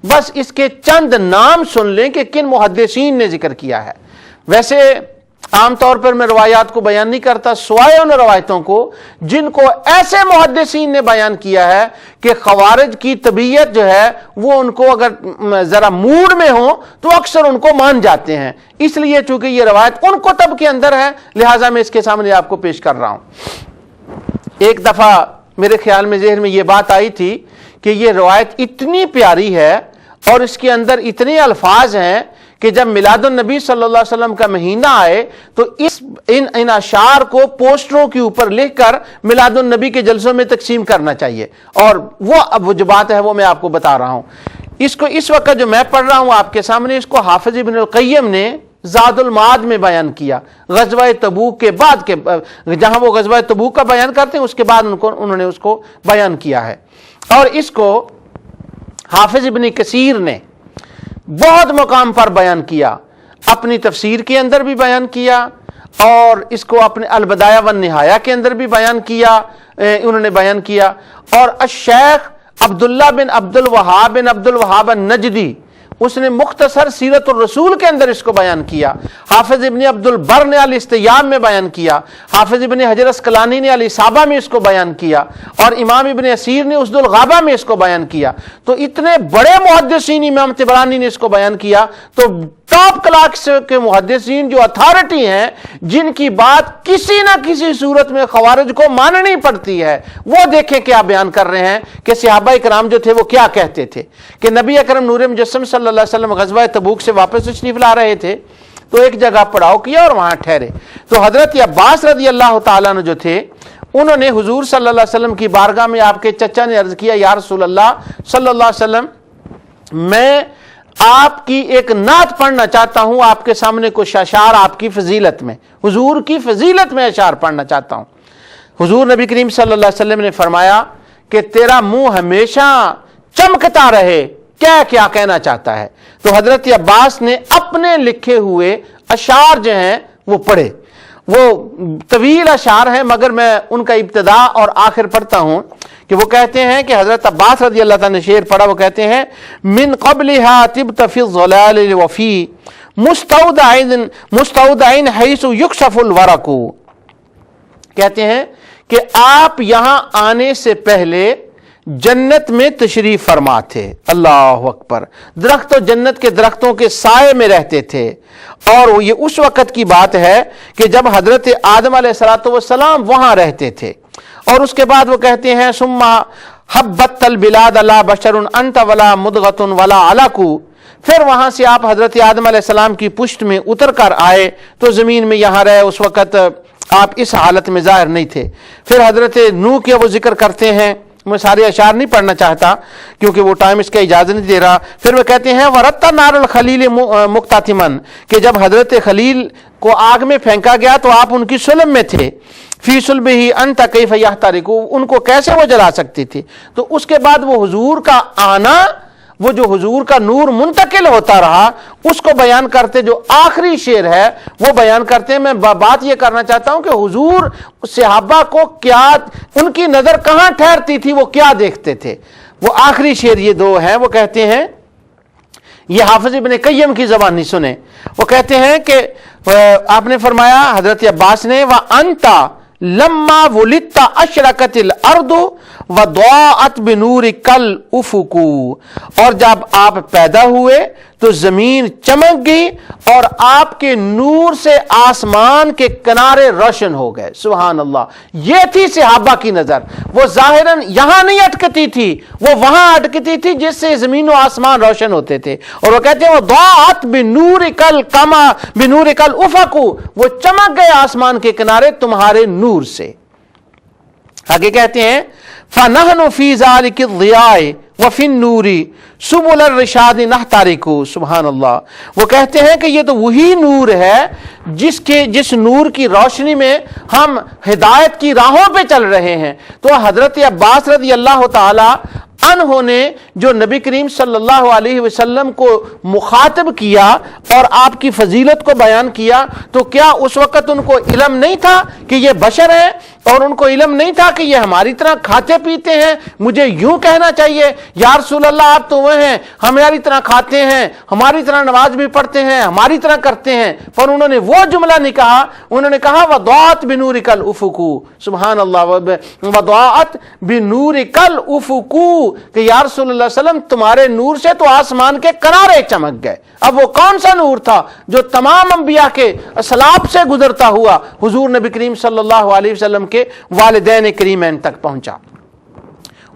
بس اس کے چند نام سن لیں کہ کن محدثین نے ذکر کیا ہے. ویسے عام طور پر میں روایات کو بیان نہیں کرتا سوائے ان روایتوں کو جن کو ایسے محدثین نے بیان کیا ہے کہ خوارج کی طبیعت جو ہے وہ ان کو اگر ذرا موڈ میں ہو تو اکثر ان کو مان جاتے ہیں. اس لیے چونکہ یہ روایت ان کتب کے اندر ہے لہٰذا میں اس کے سامنے آپ کو پیش کر رہا ہوں. ایک دفعہ میرے خیال میں ذہن میں یہ بات آئی تھی کہ یہ روایت اتنی پیاری ہے اور اس کے اندر اتنے الفاظ ہیں کہ جب میلاد النبی صلی اللہ علیہ وسلم کا مہینہ آئے تو ان اشعار کو پوسٹروں کے اوپر لکھ کر میلاد النبی کے جلسوں میں تقسیم کرنا چاہیے. اور وہ جو بات ہے وہ میں آپ کو بتا رہا ہوں. اس کو اس وقت جو میں پڑھ رہا ہوں آپ کے سامنے، اس کو حافظ ابن القیم نے زاد المعاد میں بیان کیا غزوہ تبوک کے بعد کے، جہاں وہ غزوہ تبوک کا بیان کرتے ہیں اس کے بعد انہوں نے اس کو بیان کیا ہے. اور اس کو حافظ ابن کثیر نے بہت مقام پر بیان کیا، اپنی تفسیر کے اندر بھی بیان کیا اور اس کو اپنے البدایہ والنہایہ کے اندر بھی بیان کیا، انہوں نے بیان کیا. اور الشیخ عبداللہ بن عبد الوہاب النجدی، اس نے مختصر سیرت الرسول کے اندر اس کو بیان کیا. حافظ ابن عبد البر نے الاستیاب میں بیان کیا. حافظ ابن حجر اسقلانی نے الاصابہ میں اس کو بیان کیا. اور امام ابن اسیر نے اسد الغابہ میں اس کو بیان کیا. تو اتنے بڑے محدثین، امام طبرانی نے اس کو بیان کیا. تو ٹاپ کلاس کے محدثین جو اتھارٹی ہیں، جن کی بات کسی نہ کسی صورت میں خوارج کو ماننی پڑتی ہے، وہ دیکھیں کیا بیان کر رہے ہیں کہ صحابہ کرام جو تھے وہ کیا کہتے تھے. کہ نبی اکرم نور مجسم صلی اللہ علیہ وسلم غزوہ تبوک سے واپس تشریف لا رہے تھے تو ایک جگہ پڑاؤ کیا اور وہاں ٹھہرے. تو حضرت عباس رضی اللہ تعالیٰ عنہ جو تھے انہوں نے حضور صلی اللہ علیہ وسلم کی بارگاہ میں آپ کے چچا نے عرض کیا، یا رسول اللہ صلی اللہ علیہ وسلم، میں آپ کی ایک نعت پڑھنا چاہتا ہوں، آپ کے سامنے کچھ اشعار آپ کی فضیلت میں، حضور کی فضیلت میں اشعار پڑھنا چاہتا ہوں. حضور نبی کریم صلی اللہ علیہ وسلم نے فرمایا کہ تیرا منہ ہمیشہ چمکتا رہے، کیا کیا کہنا چاہتا ہے. تو حضرت عباس نے اپنے لکھے ہوئے اشعار جو ہیں وہ پڑھے. وہ طویل اشعار ہیں مگر میں ان کا ابتدا اور آخر پڑھتا ہوں کہ وہ کہتے ہیں کہ حضرت عباس رضی اللہ تعالیٰ نے شعر پڑھا. وہ کہتے ہیں من قبلها طبت في الظلال وفي مستودعين حيث يكشف الورق. کہتے ہیں کہ آپ یہاں آنے سے پہلے جنت میں تشریف فرما تھے. اللہ اکبر. درخت و جنت کے درختوں کے سائے میں رہتے تھے. اور یہ اس وقت کی بات ہے کہ جب حضرت آدم علیہ السلام وہاں رہتے تھے. اور اس کے بعد وہ کہتے ہیں ثم حبت البلاد لا بشر انت ولا مدغۃ ولا علق. پھر وہاں سے آپ حضرت آدم علیہ السلام کی پشت میں اتر کر آئے تو زمین میں یہاں رہے. اس وقت آپ اس حالت میں ظاہر نہیں تھے۔ پھر حضرت نوح کے وہ ذکر کرتے ہیں، میں سارے اشعار نہیں پڑھنا چاہتا کیونکہ وہ ٹائم اس کا اجازت نہیں دے رہا۔ پھر وہ کہتے ہیں وَرَتَّ نَارُ الْخَلِيلِ مُقْتَتِمًا، کہ جب حضرت خلیل کو آگ میں پھینکا گیا تو آپ ان کی سلم میں تھے، فی صلبہ انت کیف یحترق، ان کو کیسے وہ جلا سکتی تھی۔ تو اس کے بعد وہ حضور کا آنا، وہ جو حضور کا نور منتقل ہوتا رہا، اس کو بیان کرتے جو آخری شعر ہے وہ بیان کرتے ہیں۔ میں بات یہ کرنا چاہتا ہوں کہ حضور صحابہ کو کیا، ان کی نظر کہاں ٹھہرتی تھی، وہ کیا دیکھتے تھے۔ وہ آخری شعر یہ دو ہیں، وہ کہتے ہیں، یہ حافظ ابن قیم کی زبانی سنیں، وہ کہتے ہیں کہ آپ نے فرمایا حضرت عباس نے وَأَنْتَ لَمَّا وُلِدْتَ أَشْرَقَتِ الْأَرْضُ وَضَاءَتْ بِنُورِكَ الْأُفُقُ، اور جب آپ پیدا ہوئے تو زمین چمک گئی اور آپ کے نور سے آسمان کے کنارے روشن ہو گئے۔ سبحان اللہ، یہ تھی صحابہ کی نظر۔ وہ ظاہراً یہاں نہیں اٹکتی تھی، وہ وہاں اٹکتی تھی جس سے زمین و آسمان روشن ہوتے تھے۔ اور وہ کہتے ہیں وَضَاءَتْ بِنُورِكَ الْأُفُقُ، وہ چمک گئے آسمان کے کنارے تمہارے نور سے۔ آگے کہتے ہیں فَنَحْنُ فِي ذَلِكِ الضِّيَاءِ وَفِي النُّورِ سُبُلَ الرِّشَادِ نَحْتَرِقُ۔ سبحان اللہ، وہ کہتے ہیں کہ یہ تو وہی نور ہے جس نور کی روشنی میں ہم ہدایت کی راہوں پہ چل رہے ہیں۔ تو حضرت عباس رضی اللہ تعالی عنہ نے جو نبی کریم صلی اللہ علیہ وسلم کو مخاطب کیا اور آپ کی فضیلت کو بیان کیا، تو کیا اس وقت ان کو علم نہیں تھا کہ یہ بشر ہیں، اور ان کو علم نہیں تھا کہ یہ ہماری طرح کھاتے پیتے ہیں، مجھے یوں کہنا چاہیے یا رسول اللہ آپ تو وہ ہیں ہماری طرح کھاتے ہیں، ہماری طرح نماز بھی پڑھتے ہیں، ہماری طرح کرتے ہیں؟ پر انہوں نے وہ جملہ نہیں کہا، انہوں نے کہا وَضَاءَتْ بِنُورِكَ الْأُفُقُ۔ سبحان اللہ، وَضَاءَتْ بِنُورِكَ الْأُفُقُ، کہ یا رسول اللہ صلی اللہ علیہ وسلم تمہارے نور سے تو آسمان کے کنارے چمک گئے۔ اب وہ کون سا نور تھا جو تمام انبیاء کے اسلاف سے گزرتا ہوا حضور نبی کریم صلی اللہ علیہ وسلم کے والدین کریمین تک پہنچا؟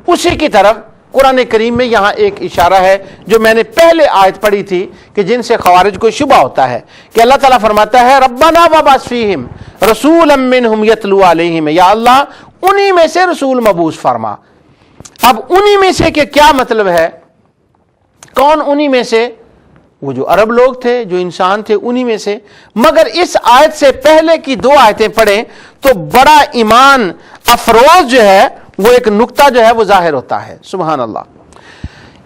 اسی کی طرف قرآن کریم میں یہاں ایک اشارہ ہے جو میں نے پہلے آیت پڑھی تھی کہ جن سے خوارج کو شبہ ہوتا ہے، کہ اللہ تعالیٰ فرماتا ہے ربنا وابعث فیہم رسولا منہم یتلو علیہم، یا اللہ انہی میں سے رسول مبعوث فرما۔ اب انہی میں سے کہ کیا مطلب ہے؟ کون انہی میں سے؟ وہ جو عرب لوگ تھے، جو انسان تھے، انہی میں سے۔ مگر اس آیت سے پہلے کی دو آیتیں پڑھیں تو بڑا ایمان افروز جو ہے وہ ایک نقطہ جو ہے وہ ظاہر ہوتا ہے۔ سبحان اللہ،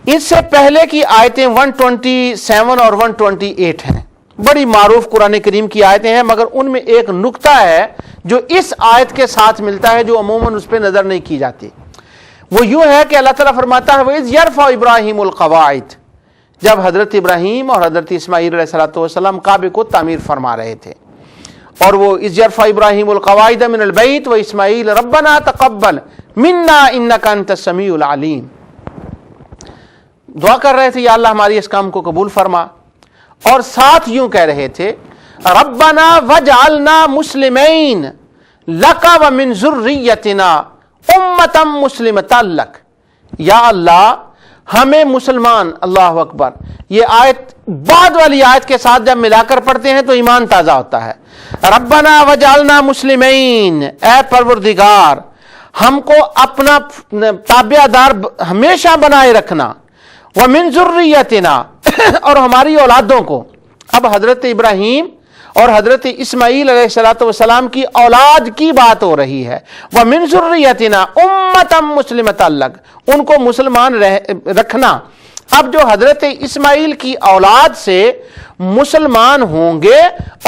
اس سے پہلے کی آیتیں 127 اور 128 ہیں، بڑی معروف قرآن کریم کی آیتیں ہیں، مگر ان میں ایک نقطہ ہے جو اس آیت کے ساتھ ملتا ہے جو عموماً اس پہ نظر نہیں کی جاتی۔ وہ یوں ہے کہ اللہ تعالیٰ فرماتا ہے وَإِذْ يَرْفَعُ إِبْرَاهِيمُ الْقَوَاعِدَ، جب حضرت ابراہیم اور حضرت اسماعیل علیہ السلام کعبے کو تعمیر فرما رہے تھے، اور وہ اذ یرفع ابراہیم القواعد من البیت و اسماعیل ربنا تقبل منا انک انت السمیع العلیم، دعا کر رہے تھے یا اللہ ہماری اس کام کو قبول فرما، اور ساتھ یوں کہہ رہے تھے ربنا وجعلنا مسلمین لک ومن ذریتنا امتا مسلمتا لک، یا اللہ ہمیں مسلمان، اللہ اکبر، یہ آیت بعد والی آیت کے ساتھ جب ملا کر پڑھتے ہیں تو ایمان تازہ ہوتا ہے۔ ربنا وجعلنا مسلمین، اے پروردگار ہم کو اپنا تابع دار ہمیشہ بنائے رکھنا، ومن ذریتنا، اور ہماری اولادوں کو۔ اب حضرت ابراہیم اور حضرت اسماعیل علیہ السلام کی اولاد کی بات ہو رہی ہے، وَمِن ذُرِّيَّتِنَا أُمَّةً مُسْلِمَةً لَكَ، ان کو مسلمان رکھنا۔ اب جو حضرت اسماعیل کی اولاد سے مسلمان ہوں گے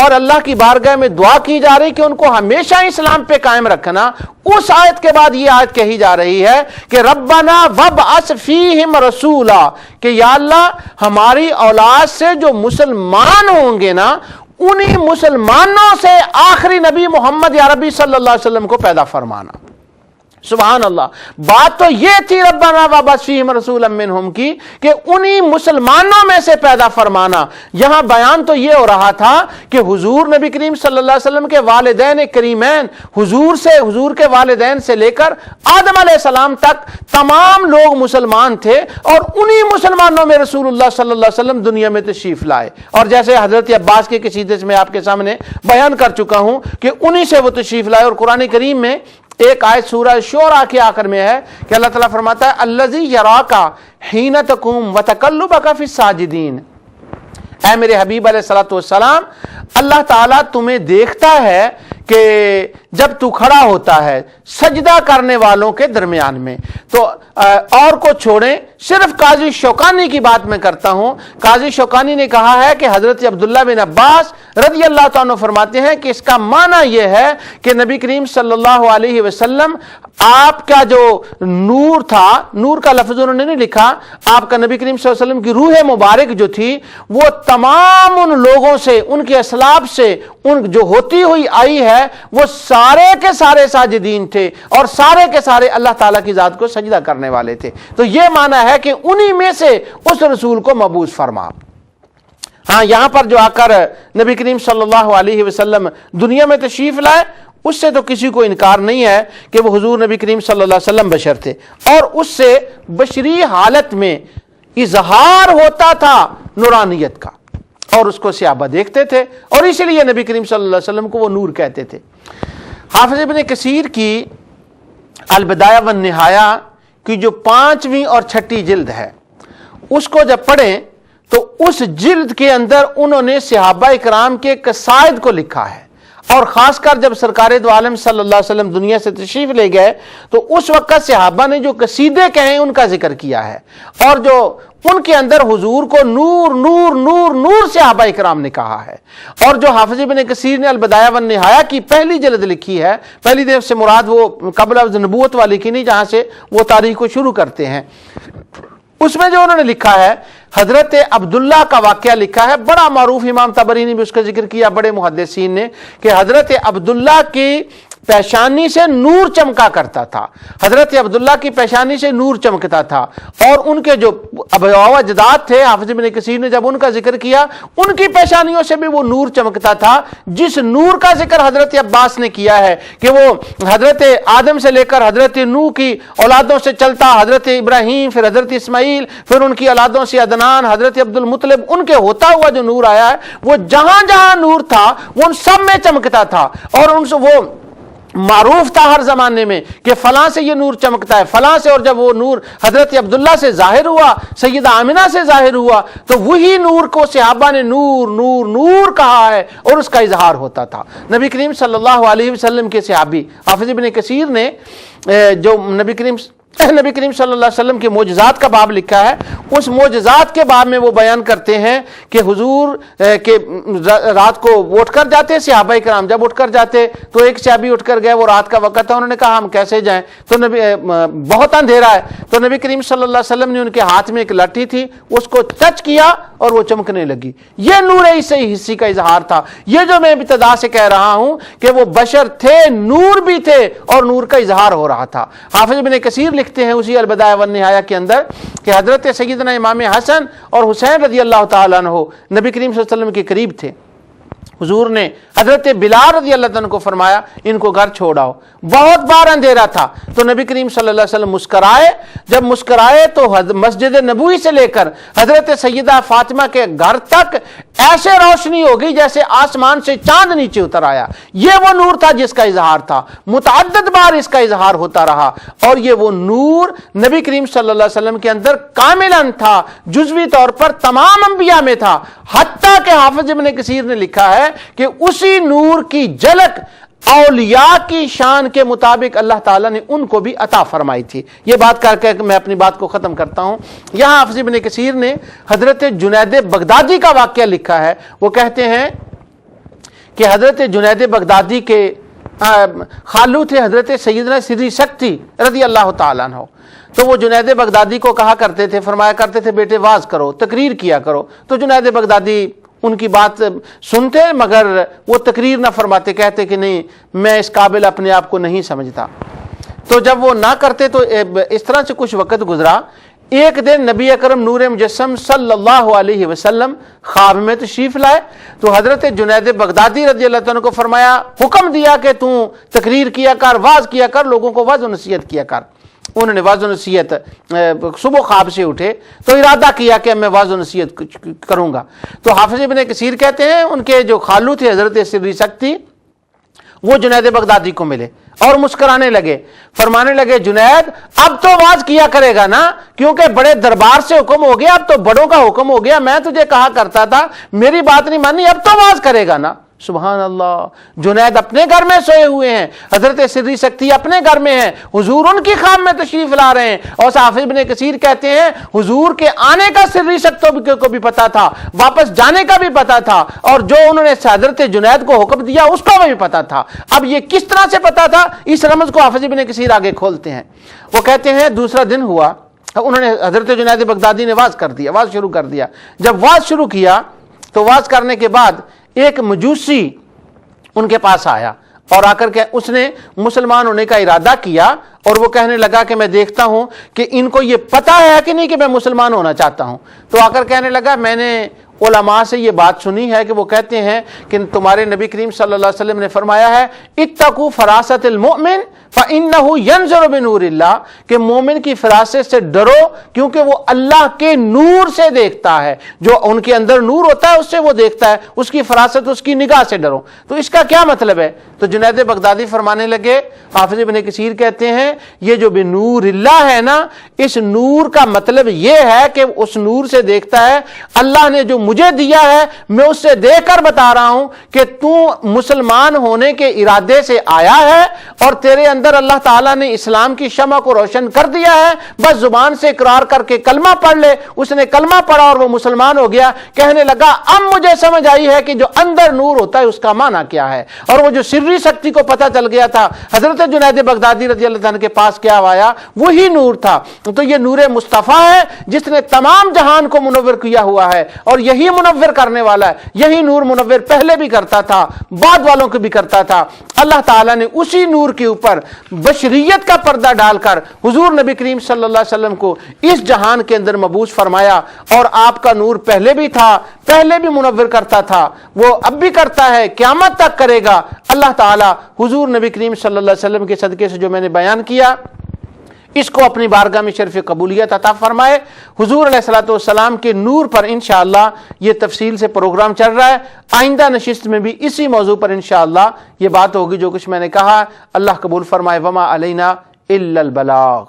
اور اللہ کی بارگاہ میں دعا کی جا رہی کہ ان کو ہمیشہ اسلام پہ قائم رکھنا، اس آیت کے بعد یہ آیت کہی جا رہی ہے کہ ربنا وابعث فیہم رسولا، کہ یا اللہ ہماری اولاد سے جو مسلمان ہوں گے نا، انہی مسلمانوں سے آخری نبی محمد یا ربی صلی اللہ علیہ وسلم کو پیدا فرمانا۔ سبحان اللہ. بات تو یہ تھی ربنا وابعث فیہم رسولا منہم کی کہ انہی مسلمانوں میں سے پیدا فرمانا. یہاں بیان تو یہ ہو رہا تھا کہ حضور نبی کریم صلی اللہ علیہ وسلم کے والدین کریمین، حضور کے والدین سے لے کر آدم علیہ السلام تک تمام لوگ مسلمان تھے، اور انہی مسلمانوں میں رسول اللہ صلی اللہ علیہ وسلم دنیا میں تشریف لائے. اور جیسے حضرت عباس کے قصیدے سے میں آپ کے سامنے بیان کر چکا ہوں کہ انہی سے وہ تشریف لائے. اور قرآن کریم میں ایک آیت سورہ شعراء کے آخر میں ہے کہ اللہ تعالیٰ فرماتا ہے الذی یراک حین تقوم وتقلبک فی الساجدین. اے میرے حبیب علیہ الصلوۃ والسلام، اللہ تعالیٰ تمہیں دیکھتا ہے کہ جب تو کھڑا ہوتا ہے سجدہ کرنے والوں کے درمیان میں. تو اور کو چھوڑیں، صرف قاضی شوکانی کی بات میں کرتا ہوں. قاضی شوکانی نے کہا ہے کہ حضرت عبداللہ بن عباس رضی اللہ تعالیٰ عنہ فرماتے ہیں کہ اس کا معنی یہ ہے کہ نبی کریم صلی اللہ علیہ وسلم آپ کا جو نور تھا، نور کا لفظ انہوں نے نہیں لکھا، آپ کا نبی کریم صلی اللہ علیہ وسلم کی روح مبارک جو تھی وہ تمام ان لوگوں سے، ان کے اسلاف سے ان جو ہوتی ہوئی آئی ہے، وہ سارے کے سارے ساجدین تھے اور سارے کے سارے اللہ تعالیٰ کی ذات کو سجدہ کرنے والے تھے. تو یہ معنی ہے کہ انہی میں سے اس رسول کو مبعوث فرما. ہاں، یہاں پر جو آ کر نبی کریم صلی اللہ علیہ وسلم دنیا میں تشریف لائے، اس سے تو کسی کو انکار نہیں ہے کہ وہ حضور نبی کریم صلی اللہ علیہ وسلم بشر تھے، اور اس سے بشری حالت میں اظہار ہوتا تھا نورانیت کا، اور اس کو صحابہ دیکھتے تھے، اور اسی لیے نبی کریم صلی اللہ علیہ وسلم کو وہ نور کہتے تھے. حافظ ابن کثیر کی البدایہ والنہایہ کی جو 5ویں اور 6ٹھی جلد ہے، اس کو جب پڑھیں تو اس جلد کے اندر انہوں نے صحابہ اکرام کے قصائد کو لکھا ہے. اور خاص کر جب سرکار دو عالم صلی اللہ علیہ وسلم دنیا سے تشریف لے گئے تو اس وقت صحابہ نے جو قصیدے کہیں ان کا ذکر کیا ہے، اور جو ان کے اندر حضور کو نور نور نور نور صحابہ اکرام نے کہا ہے. اور جو حافظ ابن کثیر نے البدایہ والنہایہ کی پہلی جلد لکھی ہے، پہلی جلد سے مراد وہ قبل از نبوت والی کی نہیں جہاں سے وہ تاریخ کو شروع کرتے ہیں، اس میں جو انہوں نے لکھا ہے حضرت عبداللہ کا واقعہ لکھا ہے، بڑا معروف، امام طبری نے بھی اس کا ذکر کیا، بڑے محدثین نے، کہ حضرت عبداللہ کی پیشانی سے نور چمکا کرتا تھا. حضرت عبداللہ کی پیشانی سے نور چمکتا تھا، اور ان کے جو ابا و اجداد تھے، حافظ ابن کثیر نے جب ان کا ذکر کیا، ان کی پیشانیوں سے بھی وہ نور چمکتا تھا. جس نور کا ذکر حضرت عباس نے کیا ہے کہ وہ حضرت آدم سے لے کر حضرت نوح کی اولادوں سے چلتا، حضرت ابراہیم، پھر حضرت اسماعیل، پھر ان کی اولادوں سے عدنان، حضرت عبد المطلب، ان کے ہوتا ہوا جو نور آیا ہے، وہ جہاں جہاں نور تھا وہ ان سب میں چمکتا تھا. اور ان سے وہ معروف تھا ہر زمانے میں کہ فلاں سے یہ نور چمکتا ہے، فلاں سے. اور جب وہ نور حضرت عبداللہ سے ظاہر ہوا، سیدہ آمنہ سے ظاہر ہوا، تو وہی نور کو صحابہ نے نور نور نور کہا ہے، اور اس کا اظہار ہوتا تھا. نبی کریم صلی اللہ علیہ وسلم کے صحابی حافظ ابن کثیر نے جو نبی کریم صلی اللہ علیہ وسلم کے معجزات کا باب لکھا ہے، اس معجزات کے باب میں وہ بیان کرتے ہیں کہ حضور کے رات کو وہ اٹھ کر جاتے، صحابہ کرام جب اٹھ کر جاتے تو ایک صحابی اٹھ کر گئے، وہ رات کا وقت تھا، انہوں نے کہا ہم کیسے جائیں، تو بہت اندھیرا ہے، تو نبی کریم صلی اللہ علیہ وسلم نے ان کے ہاتھ میں ایک لاٹھی تھی، اس کو ٹچ کیا اور وہ چمکنے لگی. یہ نور حسی کا اظہار تھا. یہ جو میں ابتدا سے کہہ رہا ہوں کہ وہ بشر تھے، نور بھی تھے، اور نور کا اظہار ہو رہا تھا. حافظ ابن کثیر لکھتے ہیں اسی البدایہ والنہایہ کے اندر کہ حضرت سیدنا امام حسن اور حسین رضی اللہ تعالیٰ عنہ نبی کریم صلی اللہ علیہ وسلم کے قریب تھے. حضور نے حضرت بلال رضی اللہ عنہ کو فرمایا ان کو گھر چھوڑاؤ. بہت بار اندھیرا تھا تو نبی کریم صلی اللہ علیہ وسلم مسکرائے. جب مسکرائے تو مسجد نبوی سے لے کر حضرت سیدہ فاطمہ کے گھر تک ایسے روشنی ہو گئی جیسے آسمان سے چاند نیچے اتر آیا. یہ وہ نور تھا جس کا اظہار تھا. متعدد بار اس کا اظہار ہوتا رہا، اور یہ وہ نور نبی کریم صلی اللہ علیہ وسلم کے اندر کاملاً تھا، جزوی طور پر تمام انبیاء میں تھا. حتیٰ کہ حافظ ابن کثیر نے لکھا ہے کہ اسی نور کی جھلک اولیاء کی شان کے مطابق اللہ تعالیٰ نے ان کو بھی عطا فرمائی تھی. یہ بات کر کے میں اپنی بات کو ختم کرتا ہوں. یہاں حافظ ابن کثیر نے حضرت جنید بغدادی کا واقعہ لکھا ہے. وہ کہتے ہیں کہ حضرت جنید بغدادی کے خالو تھے حضرت سیدنا سری سکتی رضی اللہ تعالیٰ عنہ. تو وہ جنید بغدادی کو کہا کرتے تھے، فرمایا کرتے تھے بیٹے واز کرو، تقریر کیا کرو. تو جنید بغدادی ان کی بات سنتے مگر وہ تقریر نہ فرماتے، کہتے کہ نہیں میں اس قابل اپنے آپ کو نہیں سمجھتا. تو جب وہ نہ کرتے تو اس طرح سے کچھ وقت گزرا، ایک دن نبی اکرم نور مجسم صلی اللہ علیہ وسلم خواب میں تشریف لائے تو حضرت جنید بغدادی رضی اللہ عنہ کو فرمایا، حکم دیا کہ تو تقریر کیا کر، واعظ کیا کر، لوگوں کو واعظ و نصیحت کیا کر۔ انہوں نے واعظ و نصیحت، صبح خواب سے اٹھے تو ارادہ کیا کہ میں واعظ و نصیحت کروں گا۔ تو حافظ ابن کثیر کہتے ہیں ان کے جو خالو تھے حضرت سری سکتی، وہ جنید بغدادی کو ملے اور مسکرانے لگے، فرمانے لگے جنید اب تو واعظ کیا کرے گا نا، کیونکہ بڑے دربار سے حکم ہو گیا، اب تو بڑوں کا حکم ہو گیا، میں تجھے کہا کرتا تھا میری بات نہیں مانی، اب تو واعظ کرے گا نا۔ سبحان اللہ، جنید اپنے گھر میں سوئے ہوئے ہیں، حضرت سری سکتی اپنے گھر میں ہیں، حضور ان کی خواب میں تشریف لا رہے ہیں، اور حافظ ابن کثیر کہتے ہیں حضور کے آنے کا سری سکتی کو بھی پتا تھا، واپس جانے کا بھی پتا تھا، اور جو انہوں نے حضرت جنید کو حکم دیا اس کا بھی پتا تھا۔ اب یہ کس طرح سے پتا تھا، اس رمز کو حافظ ابن کثیر آگے کھولتے ہیں۔ وہ کہتے ہیں دوسرا دن ہوا، انہوں نے حضرت جنید بغدادی نے واعظ کر دیا، واعظ شروع کر دیا۔ جب واعظ شروع کیا تو واعظ کرنے کے بعد ایک مجوسی ان کے پاس آیا اور آ کر کے اس نے مسلمان ہونے کا ارادہ کیا، اور وہ کہنے لگا کہ میں دیکھتا ہوں کہ ان کو یہ پتہ ہے کہ نہیں کہ میں مسلمان ہونا چاہتا ہوں۔ تو آ کر کہنے لگا میں نے علماء سے یہ بات سنی ہے کہ وہ کہتے ہیں کہ تمہارے نبی کریم صلی اللہ علیہ وسلم نے فرمایا ہے اتقوا فراست المؤمن فإنه ينظر بنور اللہ، کہ مومن کی فراست سے ڈرو کیونکہ وہ اللہ کے نور سے دیکھتا ہے، جو ان کے اندر نور ہوتا ہے اس سے وہ دیکھتا ہے، اس کی فراست، اس کی نگاہ سے ڈرو۔ تو اس کا کیا مطلب ہے؟ تو جنید بغدادی فرمانے لگے، حافظ ابن کثیر کہتے ہیں یہ جو بنور اللہ ہے نا، اس نور کا مطلب یہ ہے کہ اس نور سے دیکھتا ہے، اللہ نے جو مجھے دیا ہے میں اس سے دیکھ کر بتا رہا ہوں کہ تو مسلمان ہونے کے ارادے سے آیا ہے اور تیرے اندر اللہ تعالیٰ نے اسلام کی شمع کو روشن کر دیا ہے، بس زبان سے اقرار کر کے کلمہ پڑھ لے۔ اس نے کلمہ پڑھا اور وہ مسلمان ہو گیا۔ کہنے لگا اب مجھے سمجھ آئی ہے کہ جو اندر نور ہوتا ہے اس کا معنی کیا ہے، اور وہ جو سری سکتی کو پتہ چل گیا تھا حضرت جنید بغدادی رضی اللہ عنہ کے پاس کیا آیا، وہی نور تھا۔ تو یہ نور مصطفیٰ ہے جس نے تمام جہان کو منور کیا ہوا ہے، اور یہی منور کرنے والا ہے۔ یہی نور منور پہلے بھی کرتا تھا، بعد والوں کو بھی کرتا تھا۔ اللہ تعالیٰ نے اسی نور کے اوپر بشریت کا پردہ ڈال کر حضور نبی کریم صلی اللہ علیہ وسلم کو اس جہان کے اندر مبعوث فرمایا، اور آپ کا نور پہلے بھی تھا، پہلے بھی منور کرتا تھا، وہ اب بھی کرتا ہے، قیامت تک کرے گا۔ اللہ تعالیٰ حضور نبی کریم صلی اللہ علیہ وسلم کے صدقے سے جو میں نے بیان کیا اس کو اپنی بارگاہ میں شرف قبولیت عطا فرمائے۔ حضور علیہ الصلوۃ والسلام کے نور پر انشاءاللہ یہ تفصیل سے پروگرام چل رہا ہے، آئندہ نشست میں بھی اسی موضوع پر انشاءاللہ یہ بات ہوگی جو کچھ میں نے کہا۔ اللہ قبول فرمائے۔ وما علینا الا البلاغ۔